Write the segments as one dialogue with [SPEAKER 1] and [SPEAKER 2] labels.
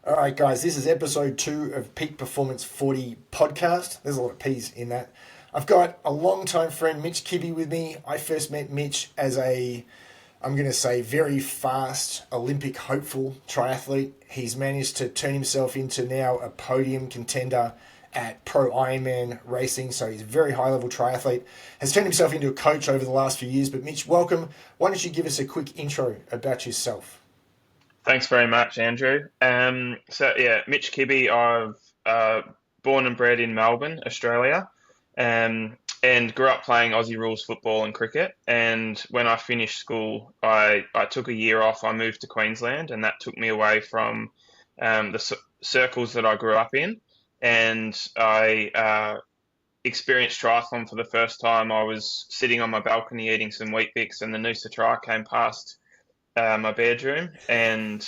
[SPEAKER 1] All right, guys, this is episode 2 of Peak Performance 40 podcast. There's a lot of P's in that. I've got a longtime friend, Mitch Kibby, with me. I first met Mitch as I'm going to say, very fast Olympic hopeful triathlete. He's managed to turn himself into now a podium contender at pro Ironman racing, so he's a very high level triathlete. Has turned himself into a coach over the last few years. But Mitch, welcome. Why don't you give us a quick intro about yourself?
[SPEAKER 2] Thanks very much, Andrew. Mitch Kibby. I've born and bred in Melbourne, Australia, and grew up playing Aussie rules football and cricket. And when I finished school, I took a year off. I moved to Queensland, and that took me away from the circles that I grew up in. And I experienced triathlon for the first time. I was sitting on my balcony eating some Weet Bix, and the Noosa Tri came past my bedroom, and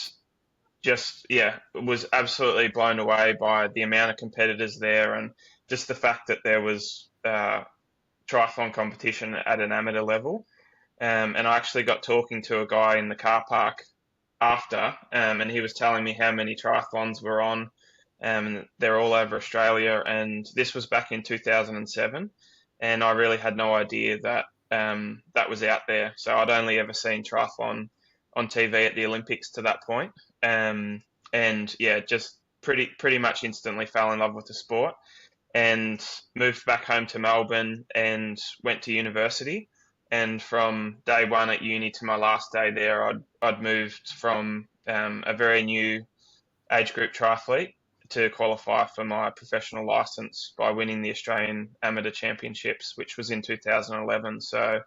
[SPEAKER 2] just was absolutely blown away by the amount of competitors there, and just the fact that there was triathlon competition at an amateur level. And I actually got talking to a guy in the car park after, and he was telling me how many triathlons were on. And they're all over Australia, and this was back in 2007, and I really had no idea that that was out there. So I'd only ever seen triathlon on TV at the Olympics to that point. And yeah, just pretty much instantly fell in love with the sport, and moved back home to Melbourne and went to university. And from day one at uni to my last day there, I'd moved from a very new age group triathlete to qualify for my professional license by winning the Australian Amateur Championships, which was in 2011. So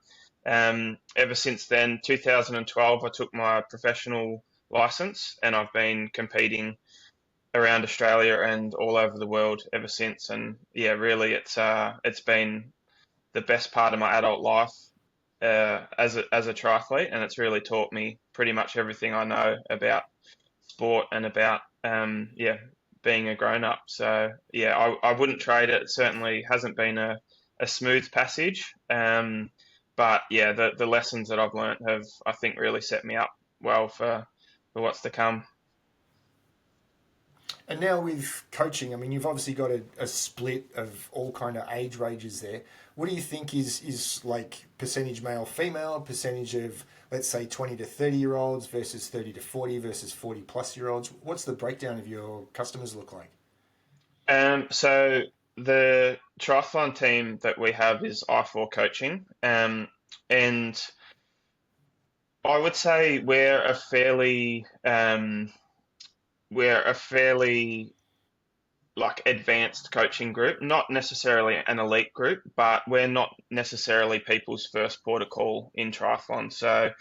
[SPEAKER 2] ever since then, 2012, I took my professional license, and I've been competing around Australia and all over the world ever since. And yeah, really, it's been the best part of my adult life as a triathlete, and it's really taught me pretty much everything I know about sport and about being a grown up. So yeah, I wouldn't trade it. It certainly hasn't been a smooth passage. But yeah, the lessons that I've learnt have, I think, really set me up well for what's to come.
[SPEAKER 1] And now with coaching, I mean, you've obviously got a split of all kind of age ranges there. What do you think is like percentage male female, percentage of, let's say, 20 to 30 year olds versus 30 to 40 versus 40 plus year olds? What's the breakdown of your customers look like?
[SPEAKER 2] So the triathlon team that we have is I4 Coaching, and I would say we're a fairly like advanced coaching group, not necessarily an elite group, but we're not necessarily people's first port of call in triathlon. So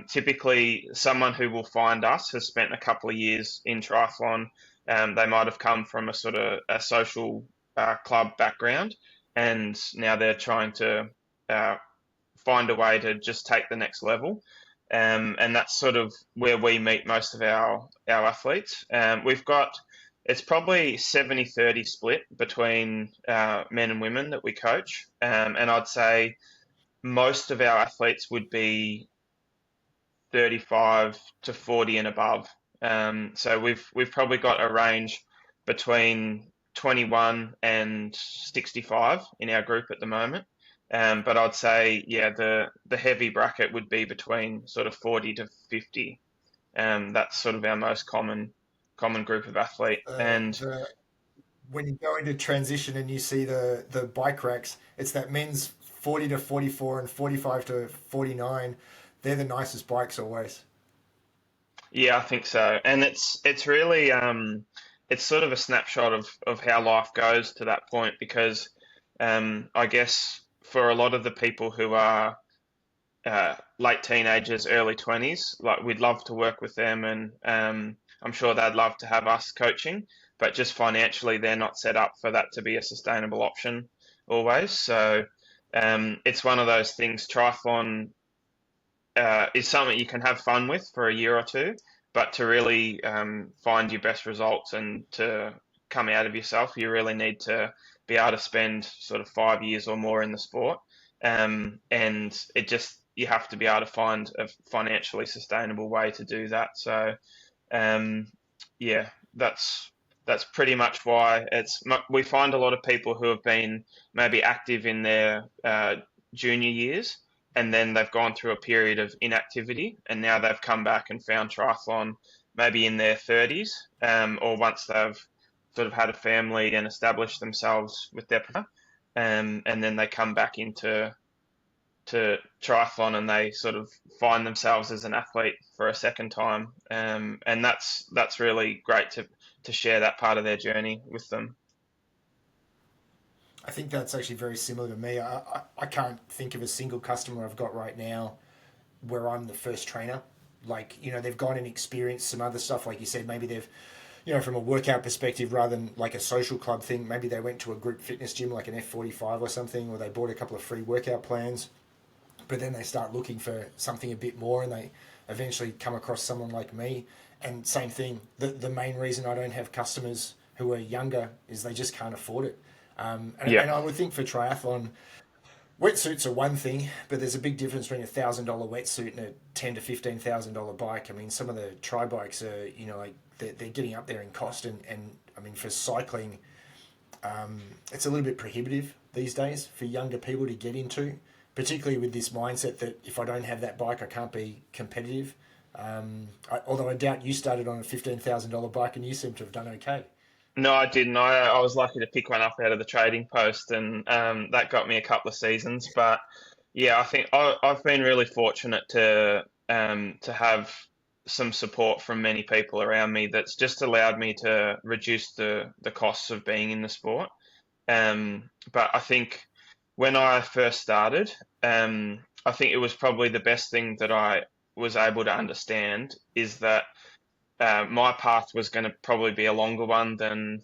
[SPEAKER 2] typically, someone who will find us has spent a couple of years in triathlon. They might have come from a sort of a social club background, and now they're trying to uh, find a way to just take the next level. And that's sort of where we meet most of our athletes. We've got it's probably 70-30 split between men and women that we coach. And I'd say most of our athletes would be 35 to 40 and above. So we've probably got a range between 21 and 65 in our group at the moment. But I'd say, yeah, the heavy bracket would be between sort of 40 to 50. That's sort of our most common group of athlete. And
[SPEAKER 1] The When you go into transition and you see the bike racks, it's that men's 40 to 44 and 45 to 49. They're the nicest bikes always.
[SPEAKER 2] yeah, I think so. And it's really it's sort of a snapshot of how life goes to that point, because I guess for a lot of the people who are late teenagers, early 20s, like we'd love to work with them, and I'm sure they'd love to have us coaching, but just financially, they're not set up for that to be a sustainable option always. So it's one of those things. Triathlon is something you can have fun with for a year or two, but to really find your best results and to come out of yourself, you really need to be able to spend sort of 5 years or more in the sport. And it just, you have to be able to find a financially sustainable way to do that. So, um, yeah, that's pretty much why we find a lot of people who have been maybe active in their junior years, and then they've gone through a period of inactivity, and now they've come back and found triathlon maybe in their 30s, or once they've sort of had a family and established themselves with their partner, and then they come back into to triathlon and they sort of find themselves as an athlete for a second time, and that's really great to share that part of their journey with them.
[SPEAKER 1] I think that's actually very similar to me. I can't think of a single customer I've got right now where I'm the first trainer. Like, they've gone and experienced some other stuff. Like you said, maybe they've, from a workout perspective, rather than like a social club thing, maybe they went to a group fitness gym like an F45 or something, or they bought a couple of free workout plans. But then they start looking for something a bit more, and they eventually come across someone like me. And same thing, the main reason I don't have customers who are younger is they just can't afford it.
[SPEAKER 2] Yeah.
[SPEAKER 1] And I would think for triathlon, wetsuits are one thing, but there's a big difference between $1,000 wetsuit and a $10,000 to $15,000 bike. I mean, some of the tri bikes are, like they're getting up there in cost, and I mean, for cycling, it's a little bit prohibitive these days for younger people to get into, particularly with this mindset that if I don't have that bike, I can't be competitive. Although I doubt you started on a $15,000 bike and you seem to have done okay.
[SPEAKER 2] No, I didn't. I was lucky to pick one up out of the trading post, and that got me a couple of seasons. But yeah, I think I've been really fortunate to have some support from many people around me that's just allowed me to reduce the costs of being in the sport. But I think when I first started, I think it was probably the best thing that I was able to understand is that my path was going to probably be a longer one than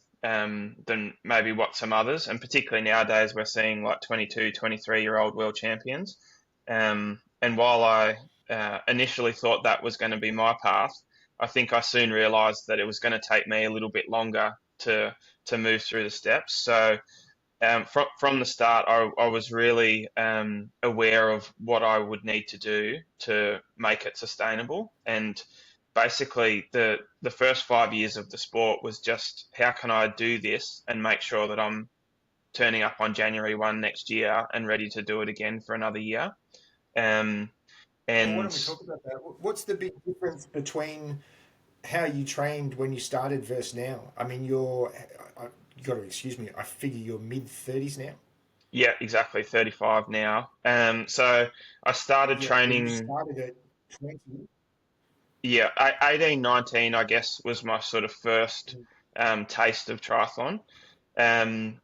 [SPEAKER 2] maybe what some others, and particularly nowadays we're seeing like 22, 23-year-old world champions. And while I initially thought that was going to be my path, I think I soon realised that it was going to take me a little bit longer to move through the steps. So from the start, I was really aware of what I would need to do to make it sustainable. And basically, the first 5 years of the sport was just how can I do this and make sure that I'm turning up on January 1 next year and ready to do it again for another year. Um,
[SPEAKER 1] Well, why
[SPEAKER 2] and
[SPEAKER 1] don't we talk about that? What's the big difference between how you trained when you started versus now? I mean, you got to excuse me. I figure you're mid 30s now.
[SPEAKER 2] yeah, exactly, 35 now. So I started
[SPEAKER 1] Yeah, but you
[SPEAKER 2] training,
[SPEAKER 1] started at 20.
[SPEAKER 2] yeah, 18, 19, I guess, was my sort of first taste of triathlon. Um,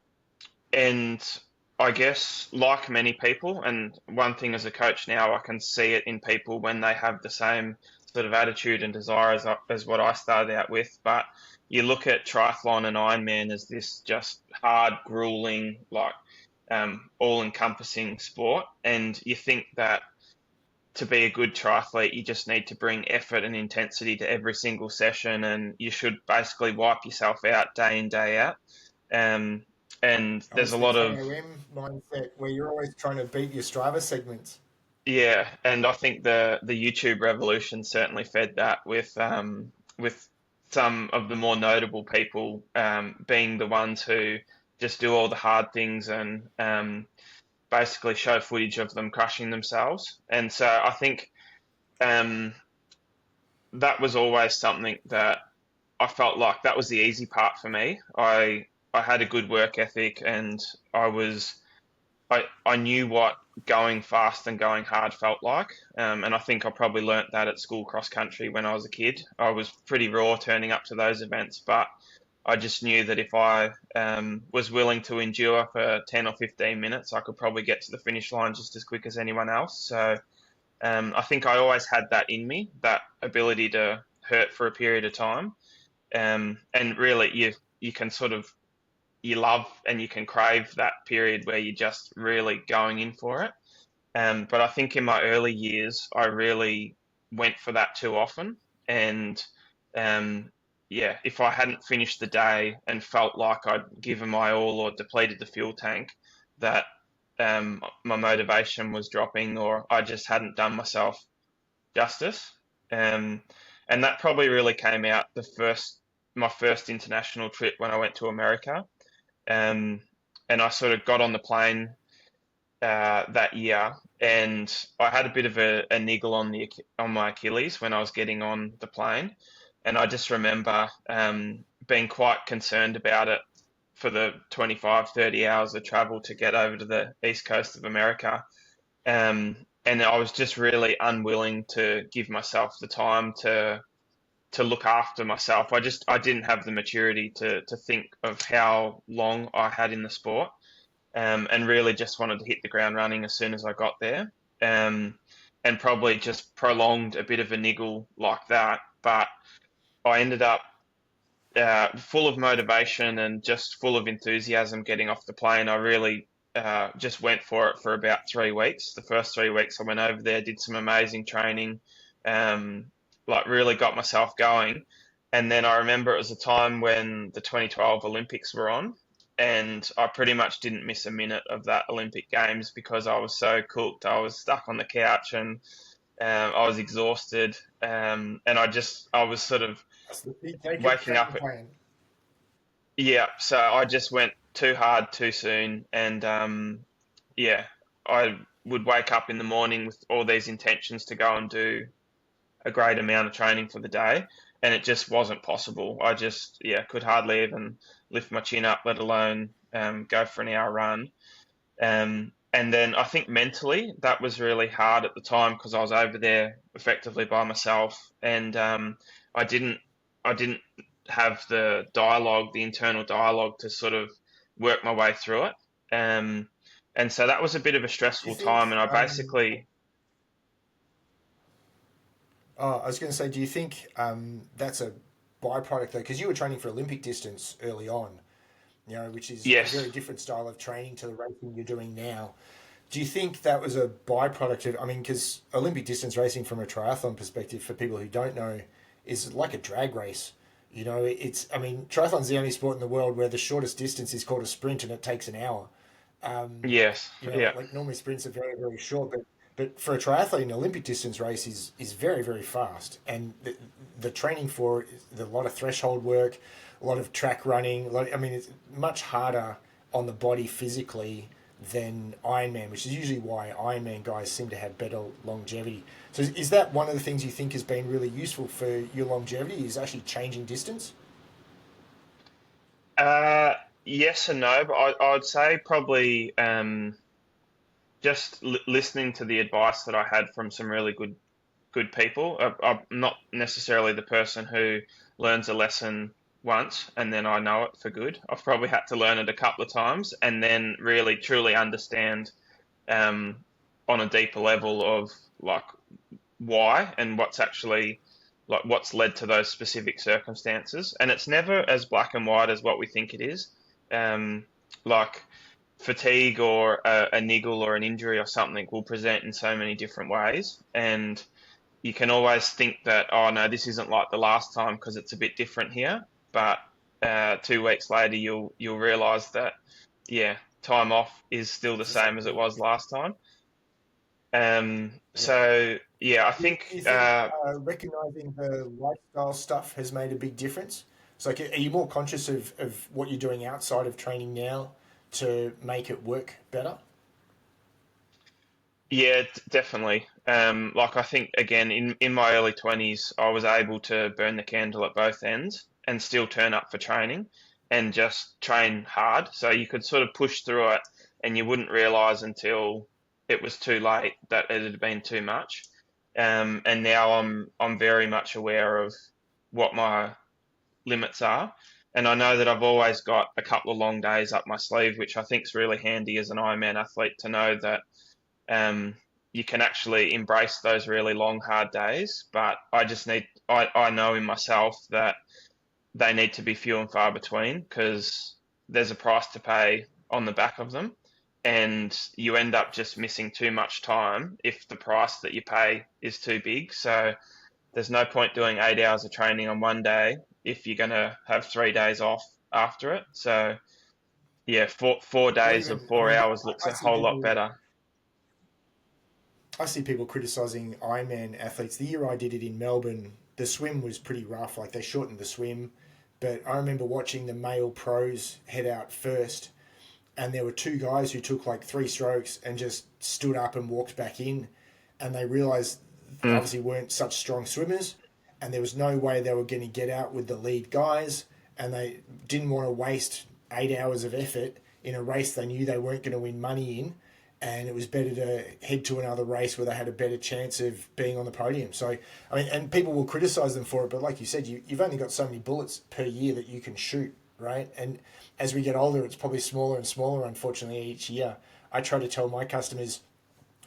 [SPEAKER 2] And I guess, like many people, and one thing as a coach now, I can see it in people when they have the same sort of attitude and desire as what I started out with. But you look at triathlon and Ironman as this just hard, grueling, like all-encompassing sport, and you think that to be a good triathlete, you just need to bring effort and intensity to every single session, and you should basically wipe yourself out day in, day out. Um, and
[SPEAKER 1] Oh,
[SPEAKER 2] there's
[SPEAKER 1] it's
[SPEAKER 2] a
[SPEAKER 1] the
[SPEAKER 2] lot of
[SPEAKER 1] KOM mindset where you're always trying to beat your Strava segments.
[SPEAKER 2] Yeah, and I think the YouTube revolution certainly fed that with some of the more notable people being the ones who just do all the hard things and basically show footage of them crushing themselves. And so I think um, that was always something that I felt like that was the easy part for me. I had a good work ethic, and I knew what going fast and going hard felt like, and I think I probably learnt that at school cross country when I was a kid. I was pretty raw turning up to those events, but I just knew that if I was willing to endure for 10 or 15 minutes, I could probably get to the finish line just as quick as anyone else. So I think I always had that in me, that ability to hurt for a period of time, and really you can sort of you love and you can crave that period where you're just really going in for it. But I think in my early years, I really went for that too often. And um, yeah, if I hadn't finished the day and felt like I'd given my all or depleted the fuel tank, that my motivation was dropping or I just hadn't done myself justice. Um, and that probably really came out the first. my first international trip when I went to America. Um, and I sort of got on the plane that year, and I had a bit of a niggle on on my Achilles when I was getting on the plane, and I just remember being quite concerned about it for the 25, 30 hours of travel to get over to the east coast of America. And I was just really unwilling to give myself the time to look after myself. I didn't have the maturity to think of how long I had in the sport, and really just wanted to hit the ground running as soon as I got there, um, and probably just prolonged a bit of a niggle like that. But I ended up full of motivation and just full of enthusiasm getting off the plane. I really just went for it for about 3 weeks. The first 3 weeks I went over there, did some amazing training, um, like really got myself going. And then I remember it was a time when the 2012 Olympics were on, and I pretty much didn't miss a minute of that Olympic Games because I was so cooked. I was stuck on the couch, and I was exhausted, and I was sort of
[SPEAKER 1] That's the big take
[SPEAKER 2] waking up.
[SPEAKER 1] game plan.
[SPEAKER 2] Yeah, so I just went too hard too soon, and yeah, I would wake up in the morning with all these intentions to go and do a great amount of training for the day, and it just wasn't possible. I just, yeah, could hardly even lift my chin up, let alone go for an hour run. And then I think mentally that was really hard at the time because I was over there effectively by myself, and I didn't I didn't have the dialogue, the internal dialogue, to sort of work my way through it. Um, and so that was a bit of a
[SPEAKER 1] Do you
[SPEAKER 2] stressful time,
[SPEAKER 1] think?
[SPEAKER 2] and I basically,
[SPEAKER 1] I was going to say, do you think that's a byproduct though? Because you were training for Olympic distance early on, which is a
[SPEAKER 2] yes,
[SPEAKER 1] very different style of training to the racing you're doing now. Do you think that was a byproduct of? I mean, because Olympic distance racing, from a triathlon perspective, for people who don't know, is like a drag race. It's. I mean, triathlon's the only sport in the world where the shortest distance is called a sprint, and it takes an hour.
[SPEAKER 2] yes, yeah.
[SPEAKER 1] Like normally sprints are very, very short, but for a triathlete, an Olympic distance race is very, very fast, and the training for it, a lot of threshold work, a lot of track running. I mean, it's much harder on the body physically than Ironman, which is usually why Ironman guys seem to have better longevity. So is that one of the things you think has been really useful for your longevity? Is actually changing distance?
[SPEAKER 2] Uh, yes and no, but I would say probably just listening to the advice that I had from some really good people. I'm not necessarily the person who learns a lesson once and then I know it for good. I've probably had to learn it a couple of times and then really truly understand um, on a deeper level of like why and what's actually like what's led to those specific circumstances. And it's never as black and white as what we think it is. Um, like fatigue or a niggle or an injury or something will present in so many different ways, and you can always think that, oh no, this isn't like the last time because it's a bit different here. But 2 weeks later, you'll realize that, yeah, time off is still the
[SPEAKER 1] It's the same
[SPEAKER 2] same as it
[SPEAKER 1] thing.
[SPEAKER 2] was last time.
[SPEAKER 1] Yeah.
[SPEAKER 2] So yeah, I
[SPEAKER 1] Do you
[SPEAKER 2] think
[SPEAKER 1] think recognizing the lifestyle stuff has made a big difference? So, like, are you more conscious of what you're doing outside of training now to make it work better?
[SPEAKER 2] yeah, definitely. Like I think again in my early 20s, I was able to burn the candle at both ends and still turn up for training and just train hard. So you could sort of push through it, and you wouldn't realize until it was too late that it had been too much. And now I'm very much aware of what my limits are. And I know that I've always got a couple of long days up my sleeve, which I think is really handy as an Ironman athlete to know that um, you can actually embrace those really long, hard days. But I know in myself that they need to be few and far between because there's a price to pay on the back of them. And you end up just missing too much time if the price that you pay is too big. So there's no point doing 8 hours of training on one day if you're going to have 3 days off after it. So yeah, four
[SPEAKER 1] Or
[SPEAKER 2] days of
[SPEAKER 1] even, I
[SPEAKER 2] four
[SPEAKER 1] mean,
[SPEAKER 2] hours looks
[SPEAKER 1] I
[SPEAKER 2] a
[SPEAKER 1] see
[SPEAKER 2] whole lot
[SPEAKER 1] people,
[SPEAKER 2] better.
[SPEAKER 1] I see people criticizing Ironman athletes. The year I did it in Melbourne, the swim was pretty rough. Like they shortened the swim. But I remember watching the male pros head out first, and there were two guys who took like 3 strokes and just stood up and walked back in, and they realized they
[SPEAKER 2] Mm,
[SPEAKER 1] obviously weren't such strong swimmers, and there was no way they were going to get out with the lead guys, and they didn't want to waste 8 hours of effort in a race they knew they weren't going to win money in, and it was better to head to another race where they had a better chance of being on the podium. So, I mean, and people will criticize them for it, but like you said, you've only got so many bullets per year that you can shoot, right? And as we get older, it's probably smaller and smaller, unfortunately, each year. I try to tell my customers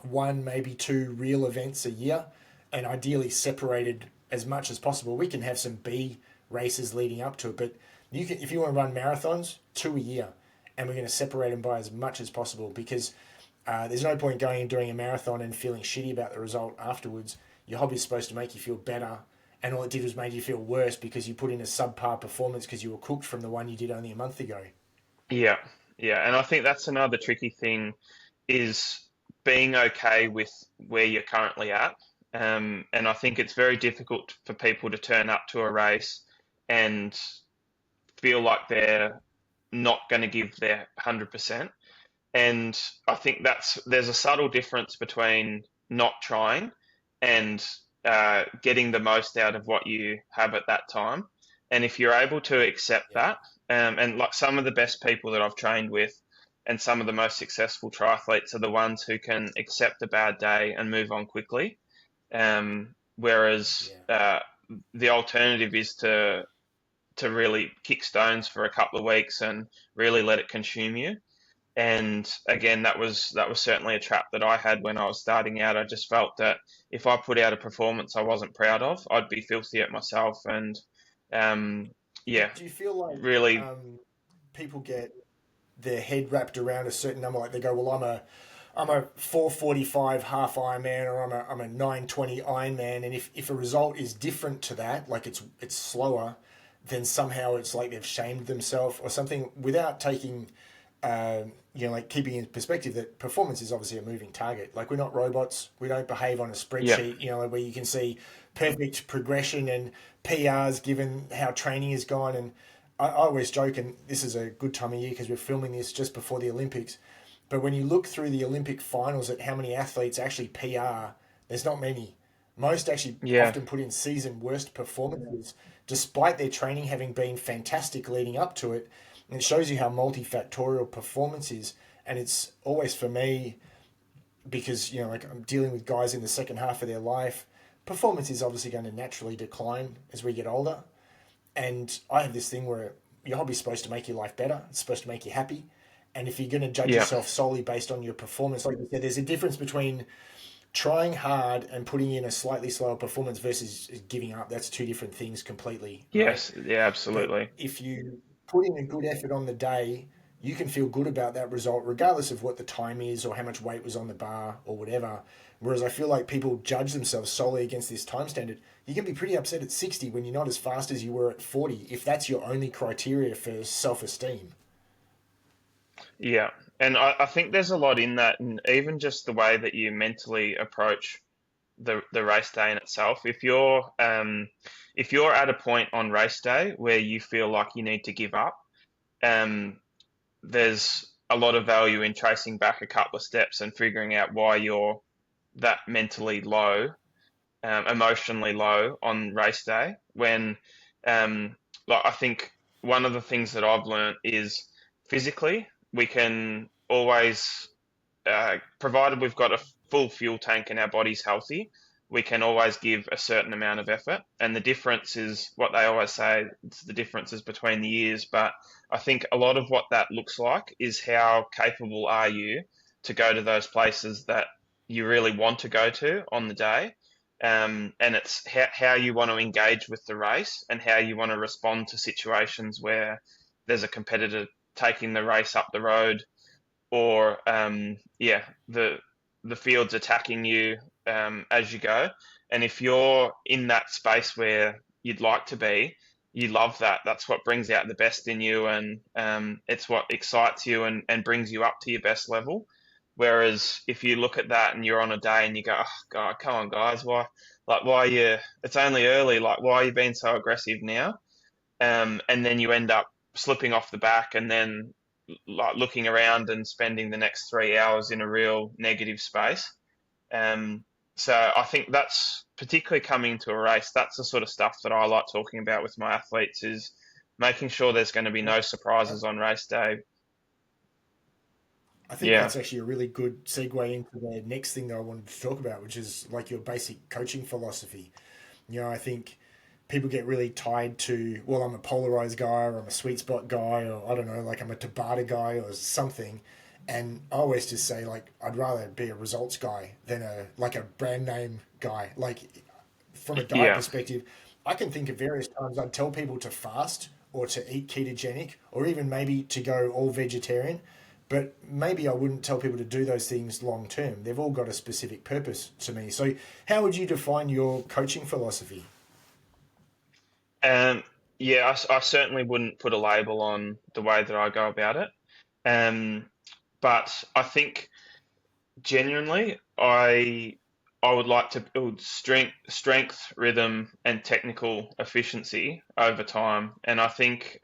[SPEAKER 1] one, maybe two real events a year, and ideally separated as much as possible. We can have some B races leading up to it, but you can, if you want to run marathons, 2 a year, and we're going to separate them by as much as possible because there's no point going and doing a marathon and feeling shitty about the result afterwards. Your hobby is supposed to make you feel better, and all it did was made you feel worse because you put in a subpar performance because you were cooked from the one you did only a month ago.
[SPEAKER 2] yeah, yeah, and I think that's another tricky thing is being okay with where you're currently at. And I think it's very difficult for people to turn up to a race and feel like they're not going to give their 100%. And I think there's a subtle difference between not trying and getting the most out of what you have at that time. And if you're able to accept
[SPEAKER 1] Yeah,
[SPEAKER 2] that, and like some of the best people that I've trained with and some of the most successful triathletes are the ones who can accept a bad day and move on quickly. Whereas
[SPEAKER 1] yeah,
[SPEAKER 2] the alternative is to really kick stones for a couple of weeks and really let it consume you. And again, that was certainly a trap that I had when I was starting out. I just felt that if I put out a performance I wasn't proud of, I'd be filthy at myself. And um,
[SPEAKER 1] Do,
[SPEAKER 2] yeah,
[SPEAKER 1] do you feel like
[SPEAKER 2] really,
[SPEAKER 1] um, people get their head wrapped around a certain number? Like they go, well, I'm a 4:45 half Ironman, or I'm a 9:20 Ironman, and if a result is different to that, like it's slower, then somehow it's like they've shamed themselves or something without taking like keeping in perspective that performance is obviously a moving target. Like we're not robots. We don't behave on a
[SPEAKER 2] yeah,
[SPEAKER 1] spreadsheet, like where you can see perfect progression and PRs given how training has gone. And I always joke, and this is a good time of year because we're filming this just before the Olympics. But when you look through the Olympic finals at how many athletes actually PR, there's not many. Most actually
[SPEAKER 2] yeah,
[SPEAKER 1] often put in season worst performances, despite their training having been fantastic leading up to it. And it shows you how multifactorial performance is. And it's always for me, because, like I'm dealing with guys in the second half of their life, performance is obviously going to naturally decline as we get older. And I have this thing where your hobby's supposed to make your life better, it's supposed to make you happy. And if you're going to judge
[SPEAKER 2] yeah,
[SPEAKER 1] yourself solely based on your performance, like you said, there's a difference between trying hard and putting in a slightly slower performance versus giving up. That's two different things completely, right?
[SPEAKER 2] yes, yeah,
[SPEAKER 1] But
[SPEAKER 2] absolutely.
[SPEAKER 1] if you put in a good effort on the day, you can feel good about that result, regardless of what the time is or how much weight was on the bar or whatever. Whereas I feel like people judge themselves solely against this time standard. You can be pretty upset at 60 when you're not as fast as you were at 40, if that's your only criteria for self esteem.
[SPEAKER 2] Yeah, and I think there's a lot in that, and even just the way that you mentally approach the race day in itself. If you're at a point on race day where you feel like you need to give up, um, there's a lot of value in tracing back a couple of steps and figuring out why you're that mentally low, emotionally low on race day. When, like I think one of the things that I've learned is physically we can always, provided we've got a full fuel tank and our body's healthy, we can always give a certain amount of effort. And the difference is what they always say, it's the differences between the years. But I think a lot of what that looks like is how capable are you to go to those places that you really want to go to on the day. And it's how you want to engage with the race and how you want to respond to situations where there's a competitor taking the race up the road, or yeah, the field's attacking you as you go. And if you're in that space where you'd like to be, you love that. That's what brings out the best in you, and it's what excites you and brings you up to your best level. Whereas if you look at that and you're on a day and you go, oh God, come on guys, why are you? It's only early. Like, why are you being so aggressive now? and then you end up slipping off the back, and then like looking around and spending the next 3 hours in a real negative space. Um, so I think that's particularly coming into a race. That's the sort of stuff that I like talking about with my athletes is making sure there's going to be
[SPEAKER 1] Yeah.
[SPEAKER 2] no
[SPEAKER 1] I,
[SPEAKER 2] surprises on race day.
[SPEAKER 1] I think
[SPEAKER 2] Yeah,
[SPEAKER 1] that's actually a really good segue into the next thing that I wanted to talk about, which is like your basic coaching philosophy. I think people get really tied to, well, I'm a polarized guy or I'm a sweet spot guy or I don't know, like I'm a Tabata guy or something. And I always just say like I'd rather be a results guy than a like a brand name guy. Like from a diet
[SPEAKER 2] yeah.
[SPEAKER 1] perspective, I can think of various times I'd tell people to fast or to eat ketogenic or even maybe to go all vegetarian. But maybe I wouldn't tell people to do those things long term. They've all got a specific purpose to me. So, how would you define your coaching philosophy?
[SPEAKER 2] Um, yeah, I certainly wouldn't put a label on the way that I go about it. Um, but I think genuinely, I would like to build strength, rhythm, and technical efficiency over time. And I think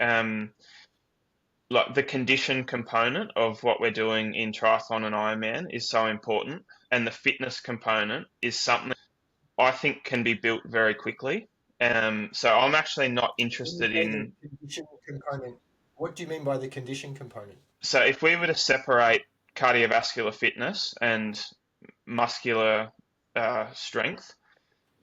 [SPEAKER 2] like the condition component of what we're doing in triathlon and Ironman is so important, and the fitness component is something I think can be built very quickly. So I'm actually not
[SPEAKER 1] When you
[SPEAKER 2] interested
[SPEAKER 1] say the
[SPEAKER 2] in.
[SPEAKER 1] condition component, what do you mean by the condition component?
[SPEAKER 2] So if we were to separate cardiovascular fitness and muscular strength,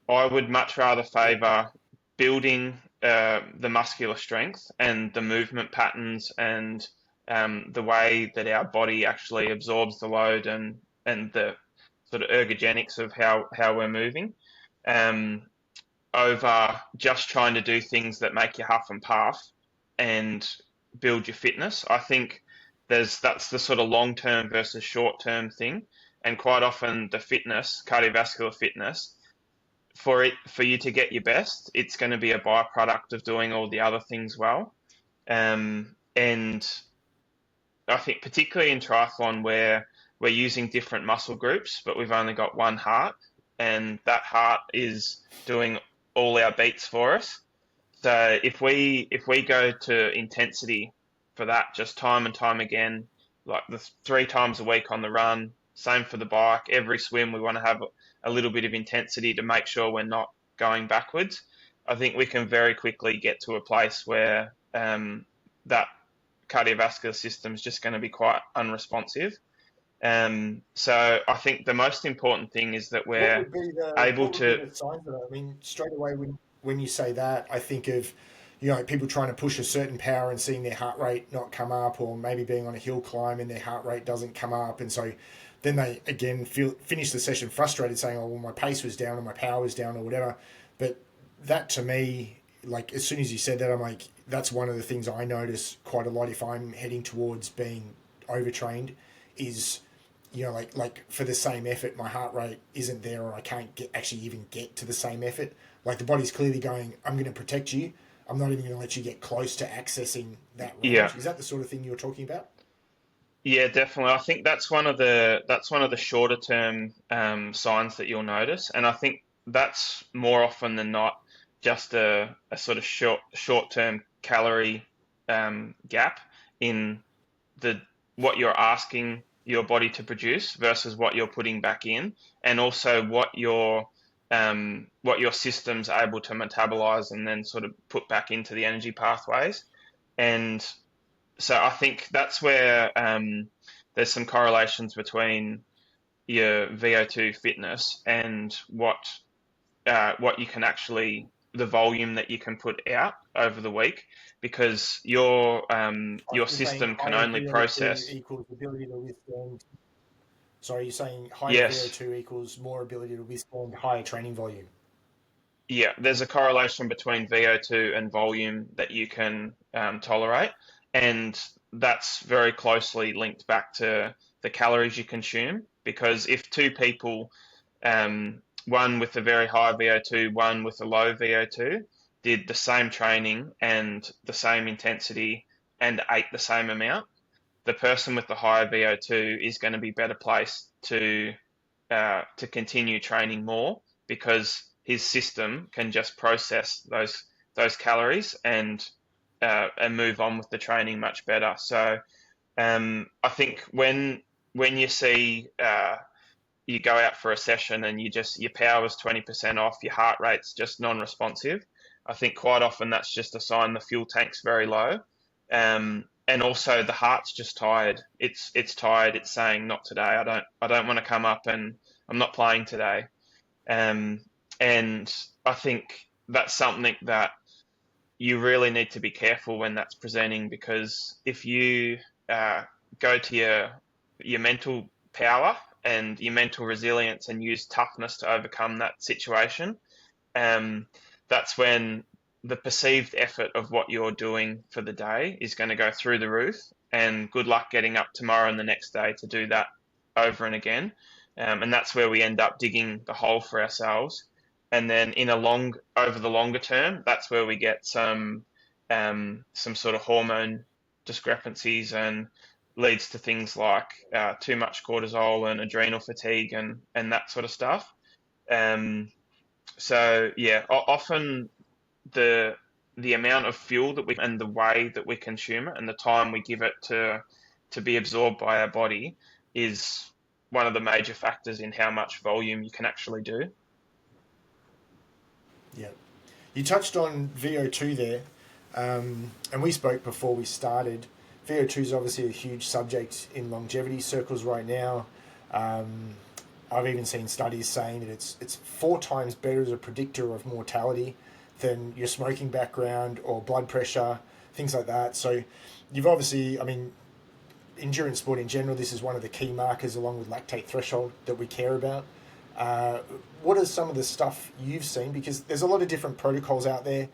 [SPEAKER 2] I would much rather
[SPEAKER 1] Yeah.
[SPEAKER 2] favour building the muscular strength and the movement patterns and the way that our body actually absorbs the load and the sort of ergogenics of how we're moving um, over just trying to do things that make you huff and puff and build your fitness. I think that's the sort of long term versus short term thing, and quite often the fitness, cardiovascular fitness, for you to get your best, it's going to be a byproduct of doing all the other things well. And I think particularly in triathlon where we're using different muscle groups, but we've only got one heart, and that heart is doing all our beats for us. So if we go to intensity for that, just time and time again, like the 3 times a week on the run, same for the bike. Every swim, we want to have a little bit of intensity to make sure we're not going backwards. I think we can very quickly get to a place where that cardiovascular system is just going to be quite unresponsive. So I think the most important thing is that we're able
[SPEAKER 1] What would be
[SPEAKER 2] to,
[SPEAKER 1] the signs of that? I mean, straight away when you say that, I think of people trying to push a certain power and seeing their heart rate not come up, or maybe being on a hill climb and their heart rate doesn't come up, and so then they again finish the session frustrated, saying, "Oh, well, my pace was down or my power was down or whatever." But that to me, like as soon as you said that, I'm like, that's one of the things I notice quite a lot if I'm heading towards being overtrained, is like for the same effort, my heart rate isn't there, or I can't actually even get to the same effort. Like the body's clearly going, I'm going to protect you. I'm not even going to let you get close to accessing that
[SPEAKER 2] yeah.
[SPEAKER 1] range. Is that the sort of thing you're talking about?
[SPEAKER 2] Yeah, definitely. I think that's one of the shorter term signs that you'll notice, and I think that's more often than not just a sort of short term calorie gap in the what you're asking your body to produce versus what you're putting back in, and also what your system's able to metabolize and then sort of put back into the energy pathways. And so I think that's where there's some correlations between your VO2 fitness and what you can actually the volume that you can put out over the week, because your
[SPEAKER 1] You're saying
[SPEAKER 2] system can
[SPEAKER 1] higher
[SPEAKER 2] only
[SPEAKER 1] VO2
[SPEAKER 2] process.
[SPEAKER 1] equals ability to withstand. Sorry, you're saying higher
[SPEAKER 2] Yes,
[SPEAKER 1] VO2 equals more ability to withstand higher training volume.
[SPEAKER 2] yeah, there's a correlation between VO2 and volume that you can tolerate, and that's very closely linked back to the calories you consume. Because if two people, one with a very high VO2, one with a low VO2, did the same training and the same intensity and ate the same amount, the person with the higher VO2 is going to be better placed to continue training more, because his system can just process those calories and and move on with the training much better. So I think when you see you go out for a session and your power's 20% off, your heart rate's just non-responsive, I think quite often that's just a sign the fuel tank's very low. And also the heart's just tired. It's tired. It's saying not today. I don't want to come up and I'm not playing today. Um, and I think that's something that you really need to be careful when that's presenting, because if you uh, go to your mental power and your mental resilience and use toughness to overcome that situation, um, that's when the perceived effort of what you're doing for the day is going to go through the roof. And good luck getting up tomorrow and the next day to do that over and again. And that's where we end up digging the hole for ourselves. And then over the longer term, that's where we get some sort of hormone discrepancies, and leads to things like too much cortisol and adrenal fatigue and that sort of stuff. Um, so yeah, often the the amount of fuel that we and the way that we consume it and the time we give it to be absorbed by our body is one of the major factors in how much volume you can actually do.
[SPEAKER 1] Yeah. You touched on VO2 there, and we spoke before we started. VO2 is obviously a huge subject in longevity circles right now. Um, I've even seen studies saying that it's 4 times better as a predictor of mortality than your smoking background or blood pressure, things like that. So you've obviously, I mean, endurance sport in general, this is one of the key markers along with lactate threshold that we care about. Uh, what is some of the stuff you've seen? Because there's a lot of different protocols out there.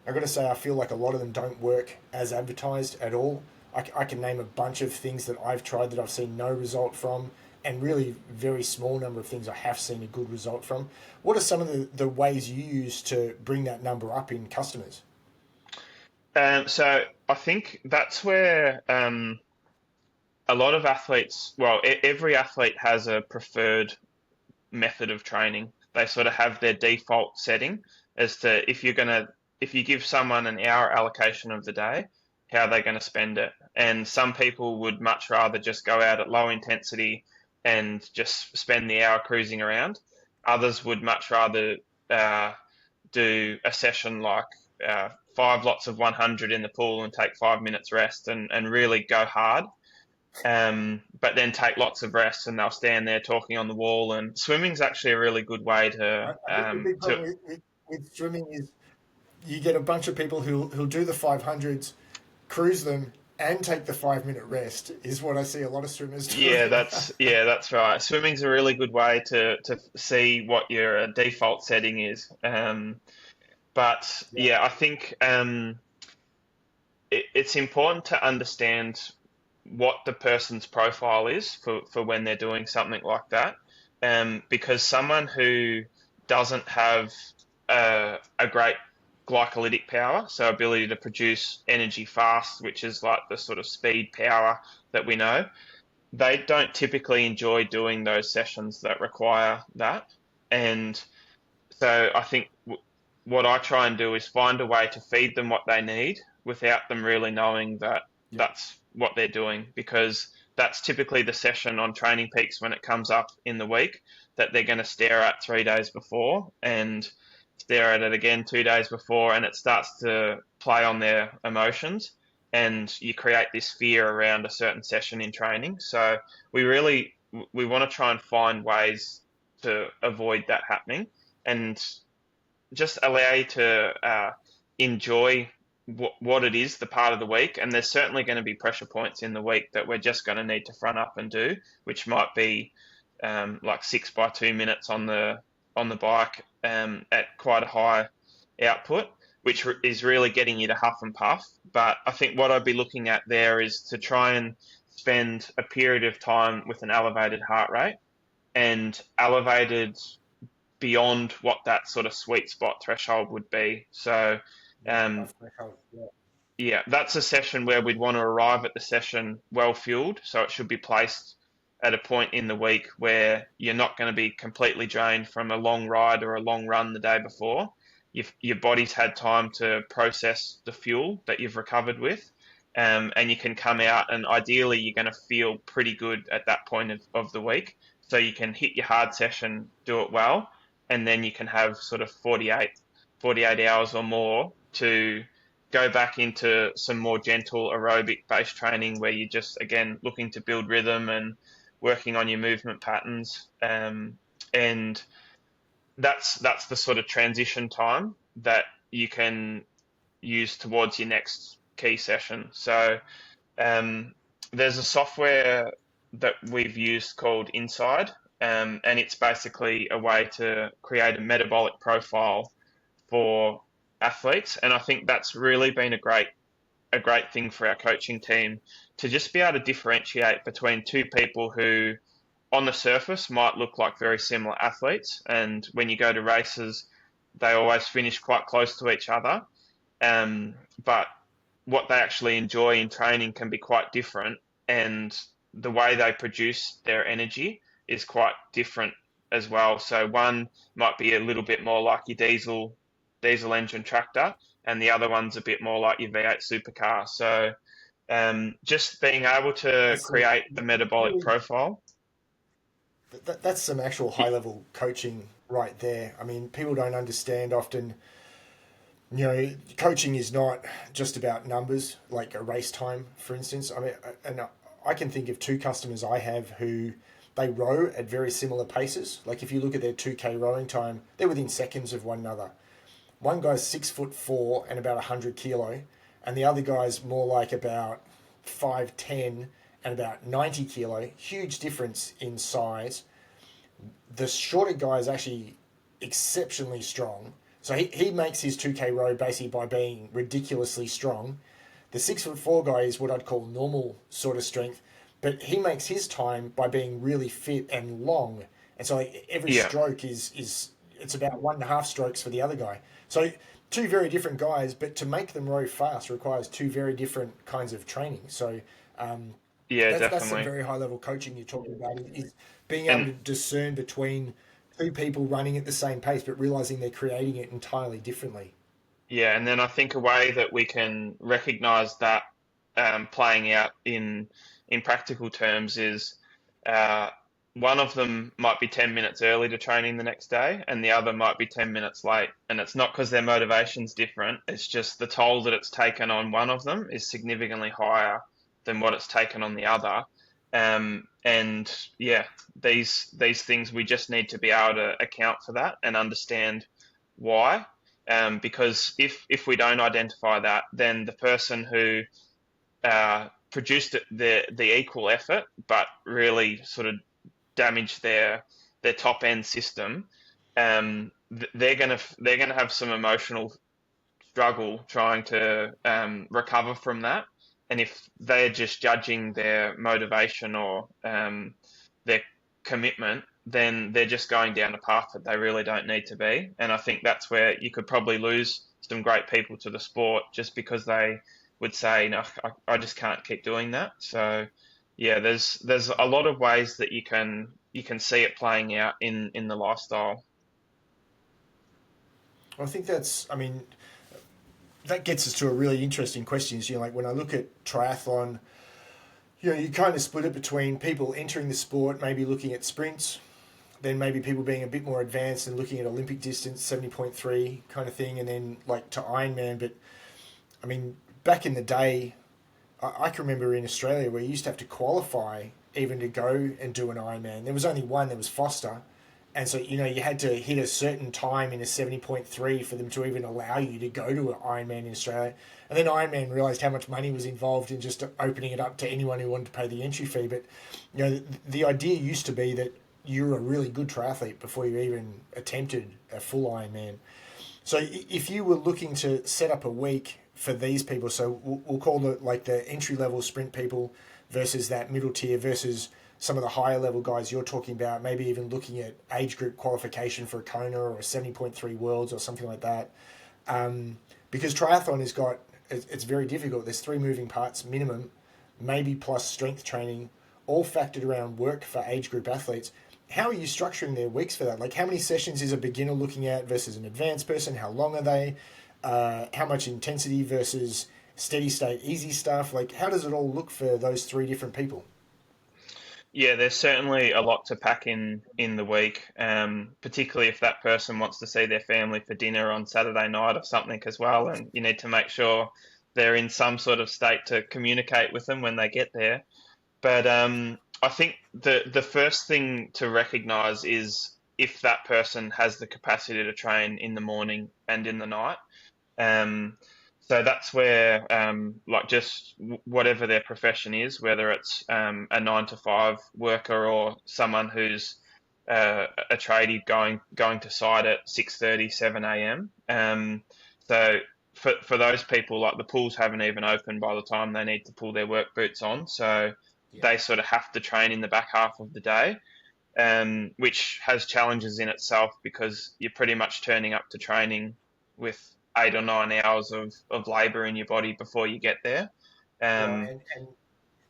[SPEAKER 1] I've got to say, I feel like a lot of them don't work as advertised at all. I can name a bunch of things that I've tried that I've seen no result from, and really very small number of things I have seen a good result from. What are some of the ways you use to bring that number up in customers?
[SPEAKER 2] So I think that's where a lot of athletes, well, every athlete has a preferred method of training. They sort of have their default setting as to if you give someone an hour allocation of the day, how they're going to spend it. And some people would much rather just go out at low intensity and just spend the hour cruising around. Others would much rather uh, do a session like 5 lots of 100 in the pool and take 5 minutes rest and really go hard, but then take lots of rest, and they'll stand there talking on the wall. And swimming's actually a really good way
[SPEAKER 1] I think the big problem with swimming is you get a bunch of people who'll do the 500s, cruise them, and take the 5 minute rest, is what I see a lot of swimmers doing.
[SPEAKER 2] yeah, that's right. Swimming's a really good way to see what your default setting is. But
[SPEAKER 1] Yeah.
[SPEAKER 2] yeah, I think it's important to understand what the person's profile is for when they're doing something like that. Because someone who doesn't have a great glycolytic power, so ability to produce energy fast, which is like the sort of speed power that we know, they don't typically enjoy doing those sessions that require that. And so I think what I try and do is find a way to feed them what they need without them really knowing that
[SPEAKER 1] Yeah.
[SPEAKER 2] that's what they're doing, because that's typically the session on Training Peaks when it comes up in the week that they're going to stare at 3 days before and stare at it again 2 days before, and it starts to play on their emotions, and you create this fear around a certain session in training. So we want to try and find ways to avoid that happening, and just allow you to enjoy what it is, the part of the week. And there's certainly going to be pressure points in the week that we're just going to need to front up and do, which might be like 6 by 2 minutes on the bike at quite a high output, which is really getting you to huff and puff. But I think what I'd be looking at there is to try and spend a period of time with an elevated heart rate, and elevated beyond what that sort of sweet spot threshold would be. So, um,
[SPEAKER 1] Yeah.
[SPEAKER 2] yeah, that's a session where we'd want to arrive at the session well fueled. So it should be placed at a point in the week where you're not going to be completely drained from a long ride or a long run the day before. your body's had time to process the fuel that you've recovered with. And you can come out, and ideally you're going to feel pretty good at that point of the week. So you can hit your hard session, do it well, and then you can have sort of 48 hours or more to go back into some more gentle aerobic based training where you're just, again, looking to build rhythm and working on your movement patterns. And that's the sort of transition time that you can use towards your next key session. So there's a software that we've used called Inside, and it's basically a way to create a metabolic profile for athletes. And I think that's really been a great thing for our coaching team to just be able to differentiate between two people who on the surface might look like very similar athletes, and when you go to races they always finish quite close to each other, but what they actually enjoy in training can be quite different, and the way they produce their energy is quite different as well. So one might be a little bit more like your diesel engine tractor, and the other one's a bit more like your V8 supercar. So just being able to
[SPEAKER 1] That's some,
[SPEAKER 2] create the metabolic
[SPEAKER 1] really,
[SPEAKER 2] profile.
[SPEAKER 1] that's some actual high level coaching right there. I mean, people don't understand often. Coaching is not just about numbers, like a race time, for instance. I mean, and I can think of two customers I have who they row at very similar paces. Like if you look at their 2K rowing time, they're within seconds of one another. One guy's 6'4" and about 100 kilo, and the other guy's more like about 5'10" and about 90 kilo. Huge difference in size. The shorter guy is actually exceptionally strong. So he makes his 2K row basically by being ridiculously strong. The 6'4" guy is what I'd call normal sort of strength, but he makes his time by being really fit and long. And so like, every
[SPEAKER 2] Yeah,
[SPEAKER 1] stroke is it's about 1.5 strokes for the other guy. So two very different guys, but to make them row fast requires two very different kinds of training. So um,
[SPEAKER 2] yeah,
[SPEAKER 1] that's some
[SPEAKER 2] definitely.
[SPEAKER 1] very high level coaching you're talking about is being able
[SPEAKER 2] And
[SPEAKER 1] to discern between two people running at the same pace, but realizing they're creating it entirely differently.
[SPEAKER 2] yeah, and then I think a way that we can recognize that playing out in practical terms is uh, one of them might be 10 minutes early to training the next day, and the other might be 10 minutes late. And it's not because their motivation's different, it's just the toll that it's taken on one of them is significantly higher than what it's taken on the other. And yeah, these things we just need to be able to account for that and understand why. Because if we don't identify that, then the person who produced the equal effort, but really sort of damaged their top end system, they're gonna have some emotional struggle trying to recover from that. And if they're just judging their motivation or their commitment, then they're just going down a path that they really don't need to be. And I think that's where you could probably lose some great people to the sport just because they would say, no, I just can't keep doing that. So yeah, there's a lot of ways that you can see it playing out in the lifestyle.
[SPEAKER 1] I think I mean, that gets us to a really interesting question. Like when I look at triathlon, you kind of split it between people entering the sport, maybe looking at sprints, then maybe people being a bit more advanced and looking at Olympic distance, 70.3 kind of thing, and then like to Ironman. But I mean, back in the day, I can remember in Australia where you used to have to qualify even to go and do an Ironman. There was only one, there was Foster. And so, you had to hit a certain time in a 70.3 for them to even allow you to go to an Ironman in Australia. And then Ironman realised how much money was involved in just opening it up to anyone who wanted to pay the entry fee. But, the idea used to be that you were a really good triathlete before you even attempted a full Ironman. So if you were looking to set up a week for these people, so we'll call it like the entry level sprint people versus that middle tier versus some of the higher level guys you're talking about, maybe even looking at age group qualification for a Kona or a 70.3 worlds or something like that. Because triathlon it's very difficult. There's three moving parts minimum, maybe plus strength training, all factored around work for age group athletes. how are you structuring their weeks for that? Like, how many sessions is a beginner looking at versus an advanced person? How long are they? How much intensity versus steady state, easy stuff? Like, how does it all look for those three different people?
[SPEAKER 2] Yeah, there's certainly a lot to pack in the week, particularly if that person wants to see their family for dinner on Saturday night or something as well, and you need to make sure they're in some sort of state to communicate with them when they get there. But I think the first thing to recognise is if that person has the capacity to train in the morning and in the night. Um, so that's where, like, just whatever their profession is, whether it's a 9 to 5 worker or someone who's a tradie going to site at 6:30, 7 a.m. So for those people, like the pools haven't even opened by the time they need to pull their work boots on, so
[SPEAKER 1] Yeah.
[SPEAKER 2] they sort of have to train in the back half of the day, which has challenges in itself because you're pretty much turning up to training with 8 or 9 hours of labour in your body before you get there.
[SPEAKER 1] Right.
[SPEAKER 2] Um,
[SPEAKER 1] And